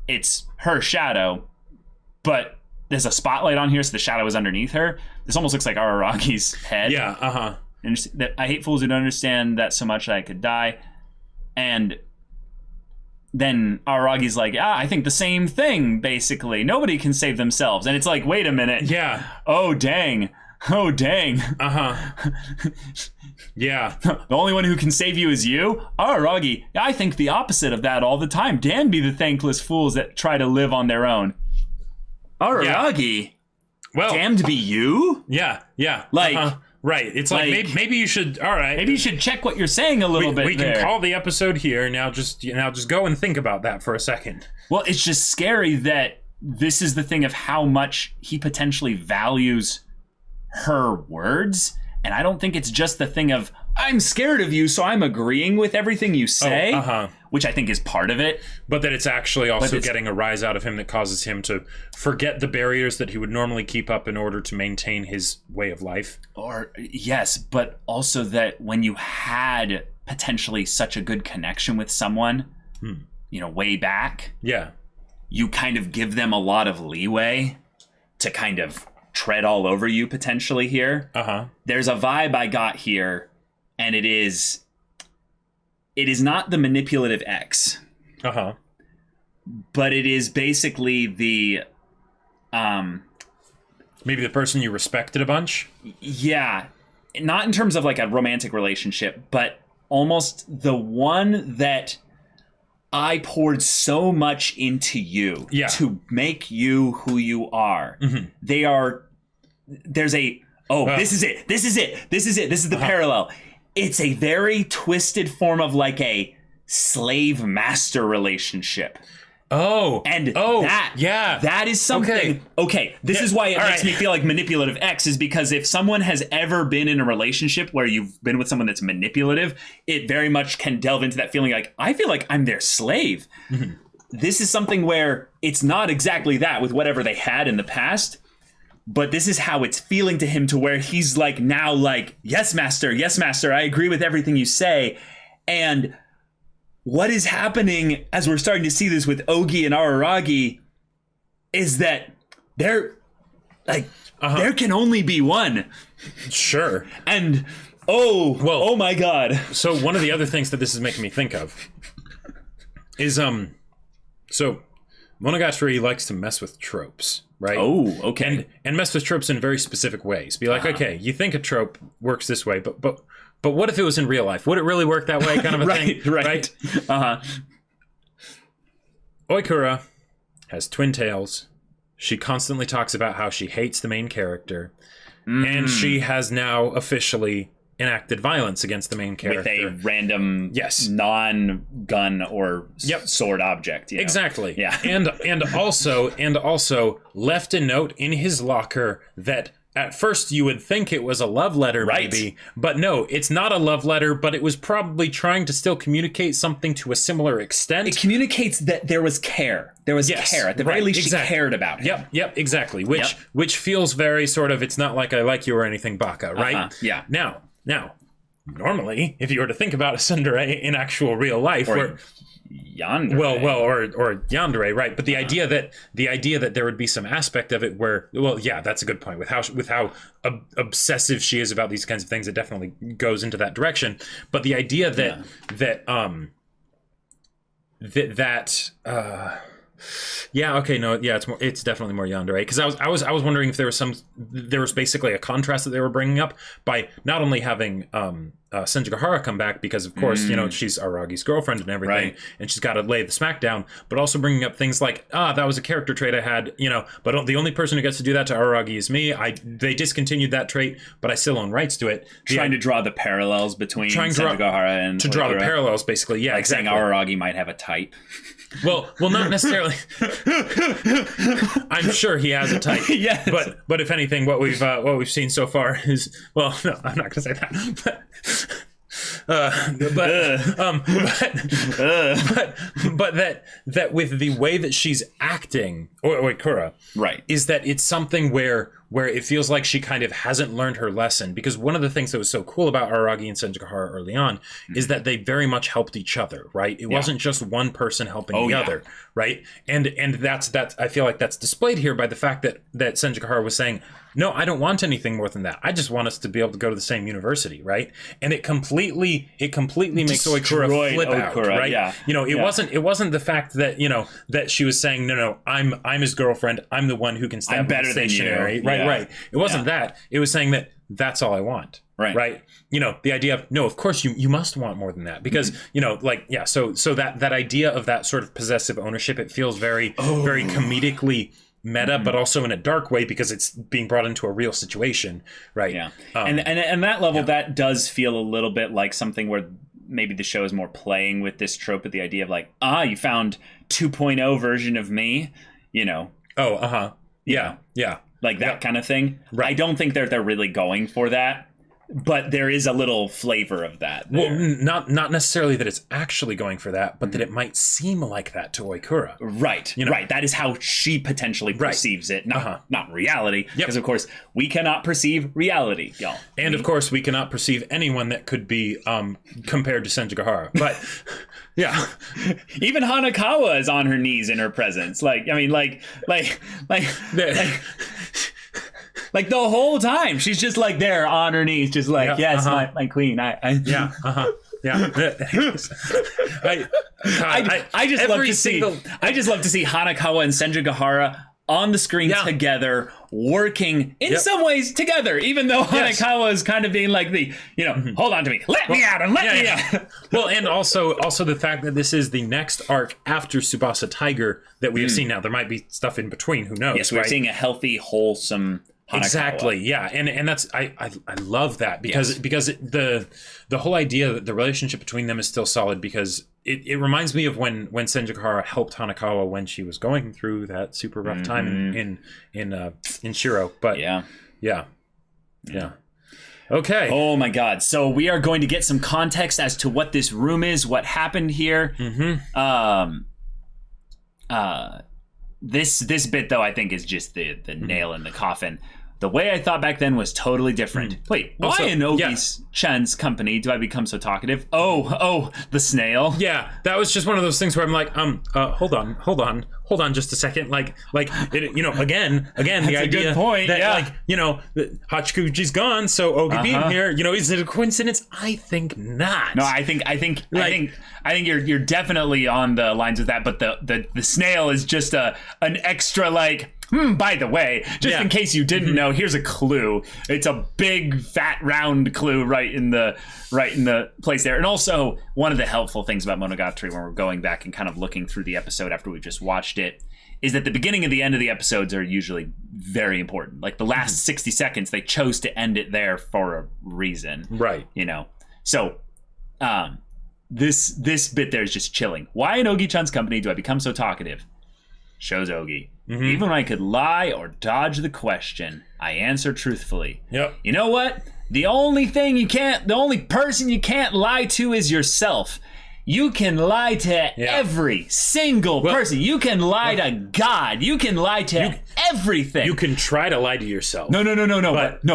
[SPEAKER 2] It's her shadow, but there's a spotlight on here, so the shadow is underneath her. This almost looks like Araragi's head. Yeah, And I hate fools who don't understand that so much that I could die. And then Araragi's like, I think the same thing, basically. Nobody can save themselves. And it's like, wait a minute. Yeah. Oh, dang. Yeah. The only one who can save you is you? Araragi, I think the opposite of that all the time. Damned be the thankless fools that try to live on their own. Araragi? Well, damned be you? Yeah. Like... Right. It's like maybe you should. All right. Maybe you should check what you're saying a little bit. We can call the episode here now. Just go and think about that for a second. Well, it's just scary that this is the thing of how much he potentially values her words, and I don't think it's just the thing of I'm scared of you, so I'm agreeing with everything you say, which I think is part of it. But that it's actually also getting a rise out of him that causes him to forget the barriers that he would normally keep up in order to maintain his way of life. Or yes, but also that when you had potentially such a good connection with someone, way back, you kind of give them a lot of leeway to kind of tread all over you potentially here. There's a vibe I got here. And it is not the manipulative X. But it is basically the maybe the person you respected a bunch? Yeah. Not in terms of like a romantic relationship, but almost the one that I poured so much into you to make you who you are. This is it. This is the parallel. It's a very twisted form of like a slave-master relationship.
[SPEAKER 1] That is something. Okay, this is why it makes me feel like manipulative X, is because if someone has ever been in a relationship where you've been with someone that's manipulative, it very much can delve into that feeling like, I feel like I'm their slave. Mm-hmm. This is something where it's not exactly that with whatever they had in the past, but this is how it's feeling to him, to where he's like, now like, yes, master, I agree with everything you say. And what is happening as we're starting to see this with Ougi and Araragi is that there can only be one.
[SPEAKER 2] Sure.
[SPEAKER 1] And oh my God.
[SPEAKER 2] So one of the other things that this is making me think of is so Monogatari likes to mess with tropes, right?
[SPEAKER 1] Oh, okay.
[SPEAKER 2] And mess with tropes in very specific ways. Be like, okay, you think a trope works this way, but what if it was in real life? Would it really work that way? Kind of a thing, right? Oikura has twin tails. She constantly talks about how she hates the main character, and she has now officially enacted violence against the main character
[SPEAKER 1] with a random non-gun or sword object. You know?
[SPEAKER 2] Exactly.
[SPEAKER 1] Yeah.
[SPEAKER 2] and also left a note in his locker that at first you would think it was a love letter, maybe, but no, it's not a love letter, but it was probably trying to still communicate something to a similar extent.
[SPEAKER 1] It communicates that there was care. There was care. At the very least, she cared about him.
[SPEAKER 2] Yep, exactly. Which feels very sort of, it's not like I like you or anything, Baka, right?
[SPEAKER 1] Yeah.
[SPEAKER 2] Now, normally, if you were to think about a tsundere in actual real life,
[SPEAKER 1] or yandere.
[SPEAKER 2] or yandere, right? But the idea that there would be some aspect of it where, that's a good point. With how obsessive she is about these kinds of things, it definitely goes into that direction. But the idea it's definitely more yandere, because I was wondering if there was basically a contrast that they were bringing up by not only having Senjigahara come back, because of course she's Aragi's girlfriend and everything, and she's got to lay the smack down, but also bringing up things like that was a character trait I had, but the only person who gets to do that to Aragi is me. They discontinued that trait, but I still own rights to it.
[SPEAKER 1] Trying to draw the parallels between Senjigahara and
[SPEAKER 2] draw the parallels, basically,
[SPEAKER 1] like
[SPEAKER 2] exactly.
[SPEAKER 1] Saying Aragi might have a type.
[SPEAKER 2] Well, not necessarily. I'm sure he has a type.
[SPEAKER 1] Yes.
[SPEAKER 2] But if anything, what we've seen so far is, well, no, I'm not going to say that. But that with the way that she's acting, Oikura,
[SPEAKER 1] right,
[SPEAKER 2] is that it's something where it feels like she kind of hasn't learned her lesson. Because one of the things that was so cool about Aragi and Senjigahara early on is that they very much helped each other, right? It wasn't just one person helping the other, right? And that's I feel like that's displayed here by the fact that Senjigahara was saying, no, I don't want anything more than that. I just want us to be able to go to the same university, right? And it completely makes Oikura flip out, right?
[SPEAKER 1] Yeah.
[SPEAKER 2] It wasn't the fact that that she was saying, no, I'm his girlfriend. I'm the one who can stand
[SPEAKER 1] better than you,
[SPEAKER 2] right? It wasn't that. It was saying that that's all I want, right? The idea of, no, of course you must want more than that, because So that idea of that sort of possessive ownership, it feels very very comedically meta, but also in a dark way, because it's being brought into a real situation, right?
[SPEAKER 1] Yeah. And that level, that does feel a little bit like something where maybe the show is more playing with this trope of the idea of like, you found 2.0 version of me, like that kind of thing. Right. I don't think they're really going for that, but there is a little flavor of that there.
[SPEAKER 2] Well, not necessarily that it's actually going for that, but that it might seem like that to Oikura.
[SPEAKER 1] Right. Right. That is how she potentially perceives it, not reality. Because of course we cannot perceive reality, y'all.
[SPEAKER 2] And of course we cannot perceive anyone that could be compared to Senjigahara. But yeah.
[SPEAKER 1] Even Hanakawa is on her knees in her presence. Like the whole time, she's just like there on her knees, just like, my queen. I just love to see Hanakawa and Senjigahara on the screen together, working in some ways together, even though Hanakawa is kind of being like hold on to me, let me out.
[SPEAKER 2] Well, and also the fact that this is the next arc after Tsubasa Tiger that we have seen now. There might be stuff in between, who knows?
[SPEAKER 1] Yes, we're seeing a healthy, wholesome Hanakawa.
[SPEAKER 2] Exactly, yeah, and that's I love that, because the whole idea that the relationship between them is still solid, because it reminds me of when Senjikara helped Hanakawa when she was going through that super rough time in Shiro. But yeah. Okay.
[SPEAKER 1] Oh my God. So we are going to get some context as to what this room is, what happened here. This bit though, I think is just the nail in the coffin. The way I thought back then was totally different. Wait, why
[SPEAKER 2] Also,
[SPEAKER 1] in Ogi's-chan's company do I become so talkative? Oh, the snail.
[SPEAKER 2] Yeah, that was just one of those things where I'm like, hold on just a second. Like, again, the idea
[SPEAKER 1] good point,
[SPEAKER 2] that Hachikuji's gone, so Ougi being here, is it a coincidence? I think not.
[SPEAKER 1] No, I think you're definitely on the lines with that, but the snail is just an extra by the way, just in case you didn't know, here's a clue. It's a big, fat, round clue right in the place there. And also, one of the helpful things about Monogatari when we're going back and kind of looking through the episode after we just watched it is that the beginning and the end of the episodes are usually very important. Like the last 60 seconds, they chose to end it there for a reason.
[SPEAKER 2] Right.
[SPEAKER 1] So, this bit there is just chilling. Why in Ogi-chan's company do I become so talkative? Shows Ougi. Even when I could lie or dodge the question, I answer truthfully.
[SPEAKER 2] Yep.
[SPEAKER 1] You know what? The only person you can't lie to is yourself. You can lie to every single person. You can lie to God. You can lie to everything.
[SPEAKER 2] You can try to lie to yourself.
[SPEAKER 1] No.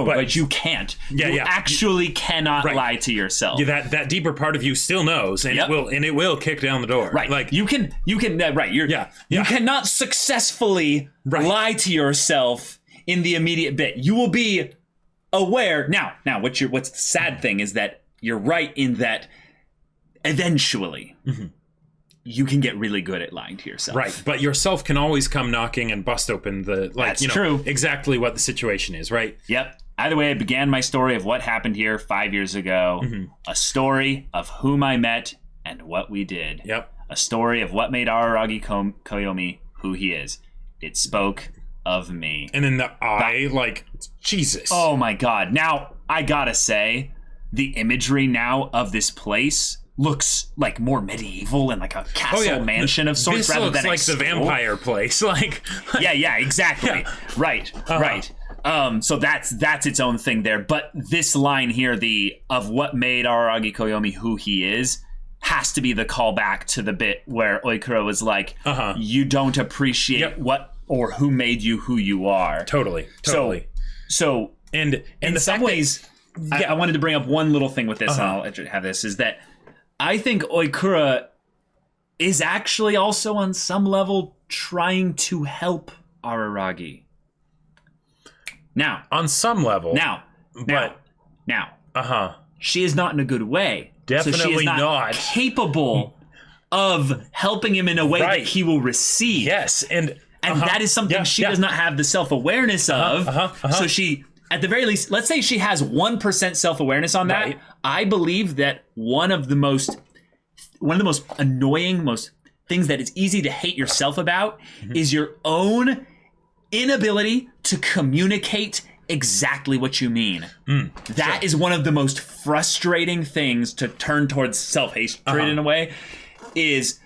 [SPEAKER 1] But you can't. You actually cannot lie to yourself.
[SPEAKER 2] Yeah, that deeper part of you still knows, and it will kick down the door.
[SPEAKER 1] Right. Like you can. You cannot successfully lie to yourself in the immediate bit. You will be aware now. What's the sad thing is that you're right in that. Eventually, you can get really good at lying to yourself.
[SPEAKER 2] Right, but yourself can always come knocking and bust open
[SPEAKER 1] That's true.
[SPEAKER 2] Exactly what the situation is, right?
[SPEAKER 1] Yep. Either way, I began my story of what happened here 5 years ago. A story of whom I met and what we did.
[SPEAKER 2] Yep.
[SPEAKER 1] A story of what made Araragi Koyomi who he is. It spoke of me.
[SPEAKER 2] And then the eye, Jesus.
[SPEAKER 1] Oh my God. Now, I gotta say, the imagery now of this place looks like more medieval and like a castle mansion of sorts rather than
[SPEAKER 2] like the vampire place.
[SPEAKER 1] Yeah, exactly. Right. So that's its own thing there. But this line here, of what made Araragi Koyomi who he is, has to be the callback to the bit where Oikura was like, you don't appreciate what or who made you who you are.
[SPEAKER 2] Totally.
[SPEAKER 1] So
[SPEAKER 2] and
[SPEAKER 1] in some ways, I wanted to bring up one little thing with this, and I'll have this, is that I think Oikura is actually also on some level trying to help Araragi. Now.
[SPEAKER 2] On some level.
[SPEAKER 1] Now. She is not in a good way.
[SPEAKER 2] Definitely
[SPEAKER 1] so she is not capable of helping him in a way that he will receive.
[SPEAKER 2] Yes, and
[SPEAKER 1] that is something she does not have the self-awareness of. So she... At the very least, let's say she has 1% self-awareness on that. Right. I believe that one of the most annoying, things that it's easy to hate yourself about is your own inability to communicate exactly what you mean. That is one of the most frustrating things to turn towards self-hatred in a way, is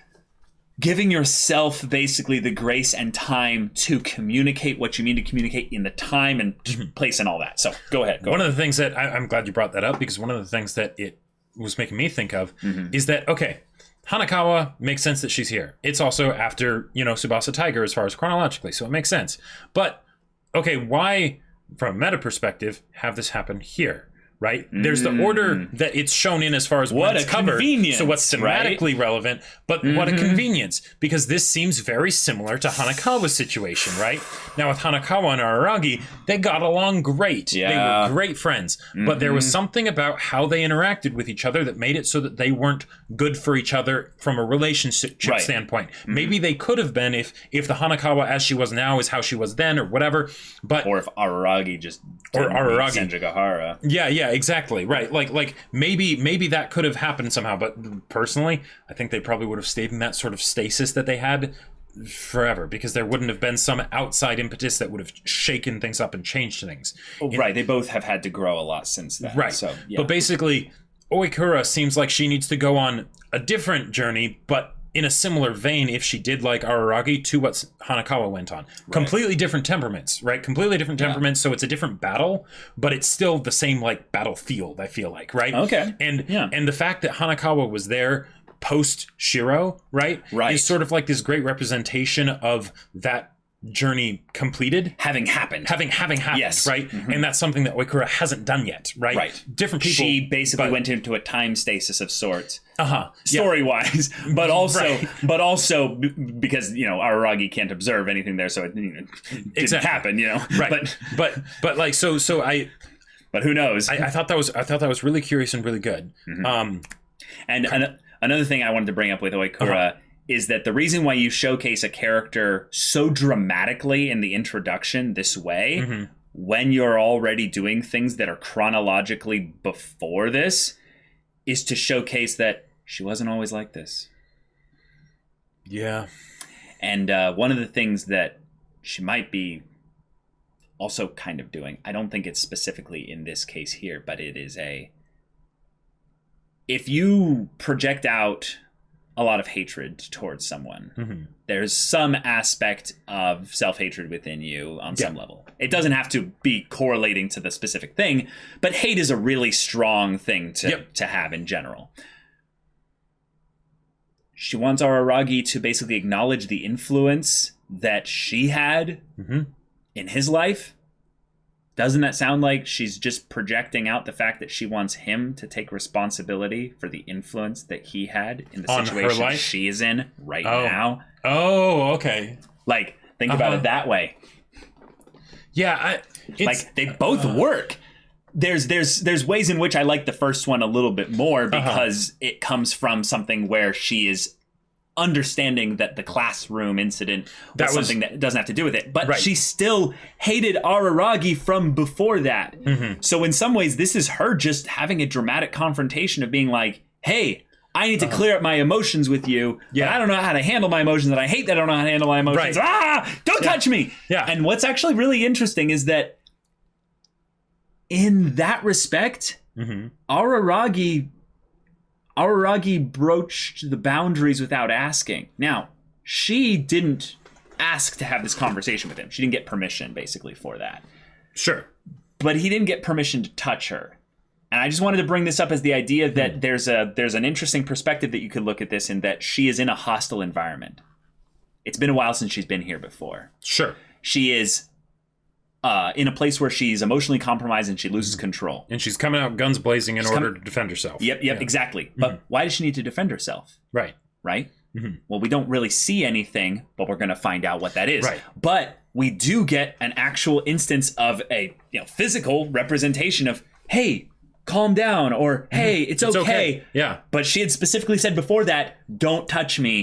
[SPEAKER 1] giving yourself basically the grace and time to communicate what you mean to communicate in the time and place and all that. So go ahead.
[SPEAKER 2] One of the things that I'm glad you brought that up, because one of the things that it was making me think of is that, okay, Hanakawa makes sense that she's here. It's also after, Tsubasa Tiger as far as chronologically, so it makes sense. But, okay, why, from a meta perspective, have this happen here? Right? There's the order that it's shown in as far as what it's covered. So what's thematically relevant, but what a convenience. Because this seems very similar to Hanakawa's situation, right? Now with Hanakawa and Araragi, they got along great. Yeah. They were great friends. But there was something about how they interacted with each other that made it so that they weren't good for each other from a relationship standpoint. Maybe they could have been if the Hanakawa as she was now is how she was then or whatever. But
[SPEAKER 1] or if Araragi just didn't meet Senjigahara.
[SPEAKER 2] Yeah, exactly. Right. Like maybe that could have happened somehow, but personally, I think they probably would have stayed in that sort of stasis that they had forever, because there wouldn't have been some outside impetus that would have shaken things up and changed things.
[SPEAKER 1] Right. They both have had to grow a lot since then.
[SPEAKER 2] Right.
[SPEAKER 1] So,
[SPEAKER 2] But basically, Oikura seems like she needs to go on a different journey, but in a similar vein, if she did like Araragi, to what Hanakawa went on. Right. Completely different temperaments, right? Completely different temperaments, so it's a different battle, but it's still the same, like, battlefield, I feel like, right?
[SPEAKER 1] Okay.
[SPEAKER 2] And the fact that Hanakawa was there post Shiro, right? Is sort of like this great representation of that journey completed, having happened, yes, right? And that's something that Oikura hasn't done yet, right? Different people.
[SPEAKER 1] She basically went into a time stasis of sorts, story wise, but also because Araragi can't observe anything there, so it didn't happen, right? But like so but who knows?
[SPEAKER 2] I thought that was really curious and really good.
[SPEAKER 1] And another thing I wanted to bring up with Oikura. Is that the reason why you showcase a character so dramatically in the introduction this way, when you're already doing things that are chronologically before this, is to showcase that she wasn't always like this.
[SPEAKER 2] Yeah.
[SPEAKER 1] And one of the things that she might be also kind of doing, I don't think it's specifically in this case here, but it is if you project out a lot of hatred towards someone, there's some aspect of self-hatred within you on some level. It doesn't have to be correlating to the specific thing, but hate is a really strong thing to have in general. She wants Araragi to basically acknowledge the influence that she had in his life. Doesn't that sound like she's just projecting out the fact that she wants him to take responsibility for the influence that he had in the situation she is in right now?
[SPEAKER 2] Oh, okay.
[SPEAKER 1] Like, think about it that way.
[SPEAKER 2] Yeah,
[SPEAKER 1] like they both work. There's ways in which I like the first one a little bit more because it comes from something where she is understanding that the classroom incident was something that doesn't have to do with it, but she still hated Araragi from before that. So in some ways, this is her just having a dramatic confrontation of being like, hey, I need to clear up my emotions with you, but I don't know how to handle my emotions, and I hate that I don't know how to handle my emotions. Don't touch me. And what's actually really interesting is that in that respect, Araragi broached the boundaries without asking. Now, she didn't ask to have this conversation with him. She didn't get permission, basically, for that.
[SPEAKER 2] Sure.
[SPEAKER 1] But he didn't get permission to touch her. And I just wanted to bring this up as the idea that there's an interesting perspective that you could look at this in, that she is in a hostile environment. It's been a while since she's been here before.
[SPEAKER 2] Sure.
[SPEAKER 1] She is in a place where she's emotionally compromised and she loses control.
[SPEAKER 2] And she's coming out guns blazing in order to defend herself.
[SPEAKER 1] Yep, exactly. But why does she need to defend herself? Right? Well, we don't really see anything, but we're going to find out what that is. But we do get an actual instance of a physical representation of, hey, calm down, or hey, it's okay.
[SPEAKER 2] Yeah.
[SPEAKER 1] But she had specifically said before that, don't touch me.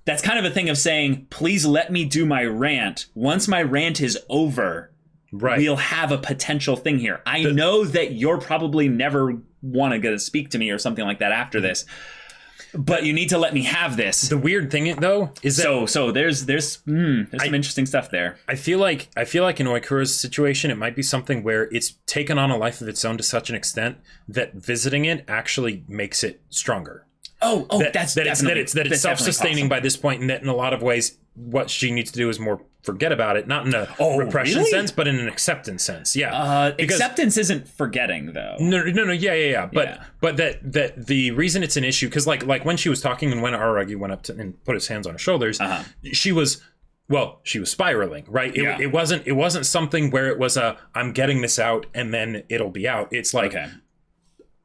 [SPEAKER 1] That's kind of a thing of saying, please let me do my rant. Once my rant is over, we'll have a potential thing here. I know that you're probably never want to speak to me or something like that after this, but you need to let me have this.
[SPEAKER 2] The weird thing, though, is that
[SPEAKER 1] so there's some interesting stuff there.
[SPEAKER 2] I feel like in Oikura's situation, it might be something where it's taken on a life of its own to such an extent that visiting it actually makes it stronger.
[SPEAKER 1] That's
[SPEAKER 2] it's self-sustaining by this point, and that in a lot of ways, what she needs to do is more forget about it, not in a repression sense, but in an acceptance sense.
[SPEAKER 1] Acceptance isn't forgetting, though.
[SPEAKER 2] No, but that the reason it's an issue, because like when she was talking and when Araragi went up to and put his hands on her shoulders, she was spiraling, right? It wasn't something where it was I'm getting this out and then it'll be out. It's like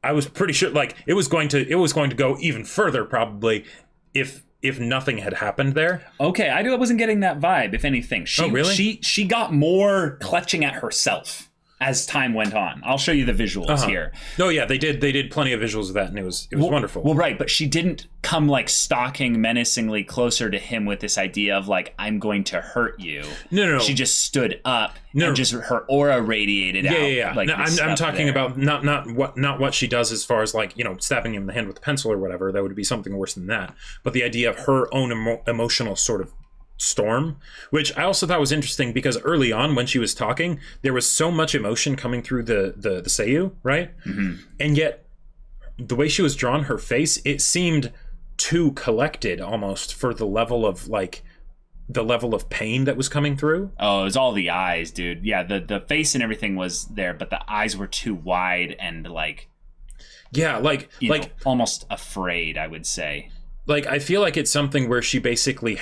[SPEAKER 2] I was pretty sure like it was going to go even further probably if nothing had happened there.
[SPEAKER 1] Okay, I wasn't getting that vibe, if anything.
[SPEAKER 2] Really?
[SPEAKER 1] She got more clutching at herself as time went on. I'll show you the visuals here.
[SPEAKER 2] Oh yeah, they did plenty of visuals of that, and it was wonderful.
[SPEAKER 1] Well, right, but she didn't come like stalking menacingly closer to him with this idea of like, I'm going to hurt you.
[SPEAKER 2] No.
[SPEAKER 1] She just stood up and just her aura radiated out.
[SPEAKER 2] Yeah. Like I'm talking about not what she does as far as like, stabbing him in the hand with a pencil or whatever. That would be something worse than that. But the idea of her own emotional sort of storm, which I also thought was interesting because early on when she was talking, there was so much emotion coming through the Seiyu, right? And yet the way she was drawn, her face, it seemed too collected almost for the level of pain that was coming through.
[SPEAKER 1] Oh, it was all the eyes, dude. Yeah, the face and everything was there, but the eyes were too wide and like,
[SPEAKER 2] yeah, like
[SPEAKER 1] almost afraid, I would say.
[SPEAKER 2] Like, I feel like it's something where she basically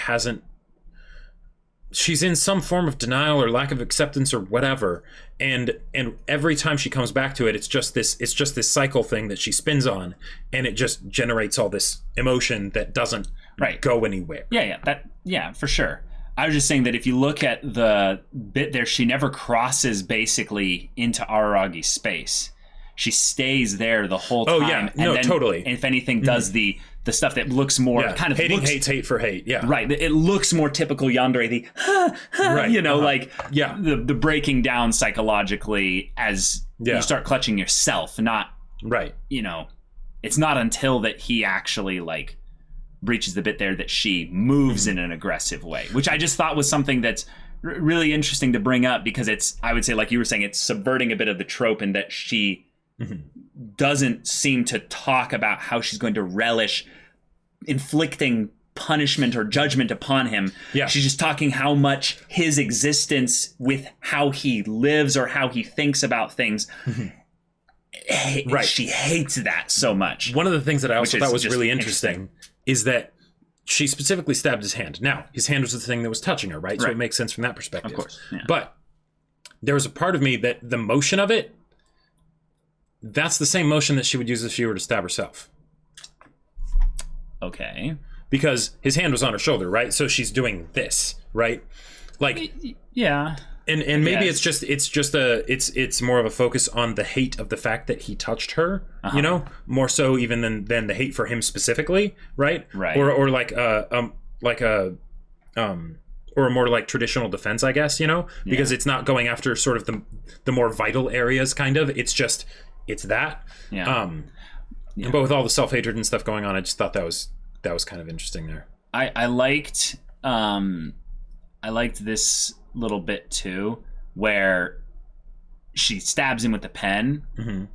[SPEAKER 2] she's in some form of denial or lack of acceptance or whatever, and every time she comes back to it, it's just this cycle thing that she spins on, and it just generates all this emotion that doesn't go anywhere.
[SPEAKER 1] Yeah, for sure. I was just saying that if you look at the bit there, she never crosses basically into Aragi's space. She stays there the whole time.
[SPEAKER 2] Oh yeah, no,
[SPEAKER 1] then,
[SPEAKER 2] totally.
[SPEAKER 1] And if anything, does the stuff that looks more kind of
[SPEAKER 2] hating hates hate for hate. Yeah,
[SPEAKER 1] right. It looks more typical yandere. The
[SPEAKER 2] right.
[SPEAKER 1] Like the breaking down psychologically as you start clutching yourself. Not
[SPEAKER 2] right.
[SPEAKER 1] It's not until that he actually like breaches the bit there that she moves in an aggressive way, which I just thought was something that's really interesting to bring up, because it's, I would say, like you were saying, it's subverting a bit of the trope in that she doesn't seem to talk about how she's going to relish inflicting punishment or judgment upon him.
[SPEAKER 2] Yeah.
[SPEAKER 1] She's just talking how much his existence with how he lives or how he thinks about things. She hates that so much.
[SPEAKER 2] One of the things that I also thought was really interesting is that she specifically stabbed his hand. Now, his hand was the thing that was touching her, right? So it makes sense from that perspective.
[SPEAKER 1] Of course. Yeah.
[SPEAKER 2] But there was a part of me that the motion of it, that's the same motion that she would use if she were to stab herself.
[SPEAKER 1] Okay.
[SPEAKER 2] Because his hand was on her shoulder, right? So she's doing this, right? Like,
[SPEAKER 1] yeah.
[SPEAKER 2] And maybe it's more of a focus on the hate of the fact that he touched her, more so even than the hate for him specifically, right?
[SPEAKER 1] Right.
[SPEAKER 2] Or a more like traditional defense, I guess, because it's not going after sort of the more vital areas, kind of. It's that.
[SPEAKER 1] Yeah.
[SPEAKER 2] But with all the self-hatred and stuff going on, I just thought that was kind of interesting there.
[SPEAKER 1] I liked this little bit too, where she stabs him with the pen. Mm-hmm.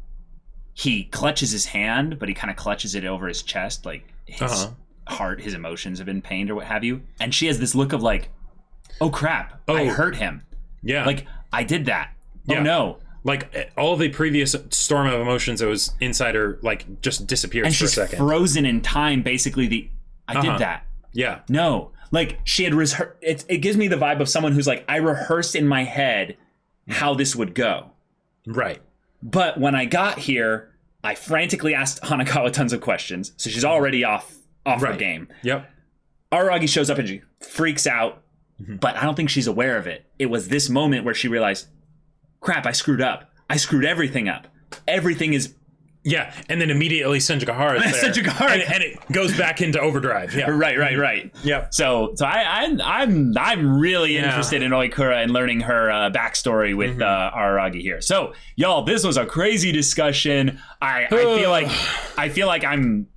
[SPEAKER 1] He clutches his hand, but he kind of clutches it over his chest, like his heart, his emotions have been pained or what have you. And she has this look of like, oh crap, I hurt him.
[SPEAKER 2] Yeah.
[SPEAKER 1] Like, I did that.
[SPEAKER 2] Yeah.
[SPEAKER 1] Oh no.
[SPEAKER 2] Like, all the previous storm of emotions that was inside her, like, just disappears
[SPEAKER 1] and
[SPEAKER 2] for a second.
[SPEAKER 1] She's frozen in time, basically. I did that.
[SPEAKER 2] Yeah.
[SPEAKER 1] No. Like, she had it gives me the vibe of someone who's like, I rehearsed in my head how this would go.
[SPEAKER 2] Right.
[SPEAKER 1] But when I got here, I frantically asked Hanakawa tons of questions. So she's already off her game.
[SPEAKER 2] Yep.
[SPEAKER 1] Aragi shows up and she freaks out, but I don't think she's aware of it. It was this moment where she realized, crap, I screwed up. I screwed everything up. Everything is...
[SPEAKER 2] Yeah, and then immediately Senjugahara is there.
[SPEAKER 1] Senjugahara.
[SPEAKER 2] And it goes back into overdrive. Yeah.
[SPEAKER 1] Right.
[SPEAKER 2] Yep.
[SPEAKER 1] So I'm really interested in Oikura and learning her backstory with Aragi here. So, y'all, this was a crazy discussion. I feel like I'm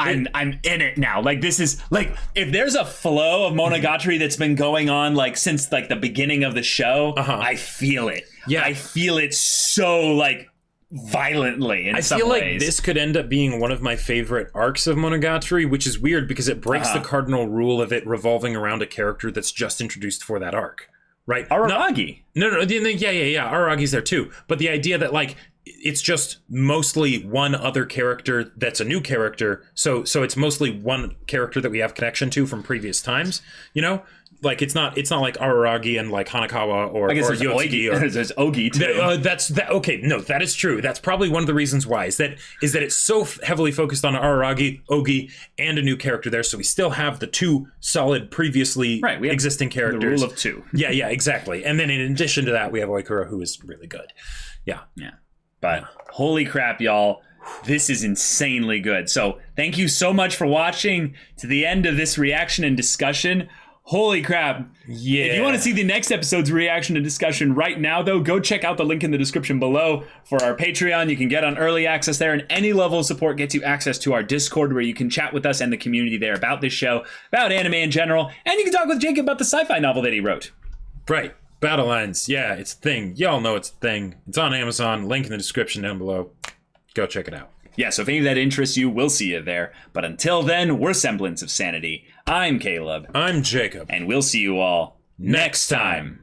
[SPEAKER 1] in it now. Like, this is like, if there's a flow of Monogatari that's been going on like since like the beginning of the show, I feel it.
[SPEAKER 2] Yeah,
[SPEAKER 1] I feel it so like violently in some ways.
[SPEAKER 2] I feel like this could end up being one of my favorite arcs of Monogatari, which is weird because it breaks the cardinal rule of it revolving around a character that's just introduced for that arc. Right?
[SPEAKER 1] Aragi.
[SPEAKER 2] No. Yeah. Aragi's there too. But the idea that like it's just mostly one other character that's a new character. So it's mostly one character that we have connection to from previous times, Like it's not like Araragi and like Hanakawa or Yotsugi.
[SPEAKER 1] There's Ougi too.
[SPEAKER 2] Okay, no, that is true. That's probably one of the reasons why is that it's so heavily focused on Araragi, Ougi, and a new character there. So we still have the two solid previously existing characters.
[SPEAKER 1] The rule of two.
[SPEAKER 2] Yeah, exactly. And then in addition to that, we have Oikura, who is really good. Yeah.
[SPEAKER 1] But holy crap, y'all. This is insanely good. So thank you so much for watching to the end of this reaction and discussion. Holy crap.
[SPEAKER 2] Yeah.
[SPEAKER 1] If you want to see the next episode's reaction and discussion right now, though, go check out the link in the description below for our Patreon. You can get on early access there, and any level of support gets you access to our Discord, where you can chat with us and the community there about this show, about anime in general, and you can talk with Jacob about the sci-fi novel that he wrote.
[SPEAKER 2] Right. Battle Lines. Yeah, it's a thing. Y'all know it's a thing. It's on Amazon. Link in the description down below. Go check it out.
[SPEAKER 1] Yeah, so if any of that interests you, we'll see you there. But until then, we're Semblance of Sanity. I'm Caleb.
[SPEAKER 2] I'm Jacob.
[SPEAKER 1] And we'll see you all next time.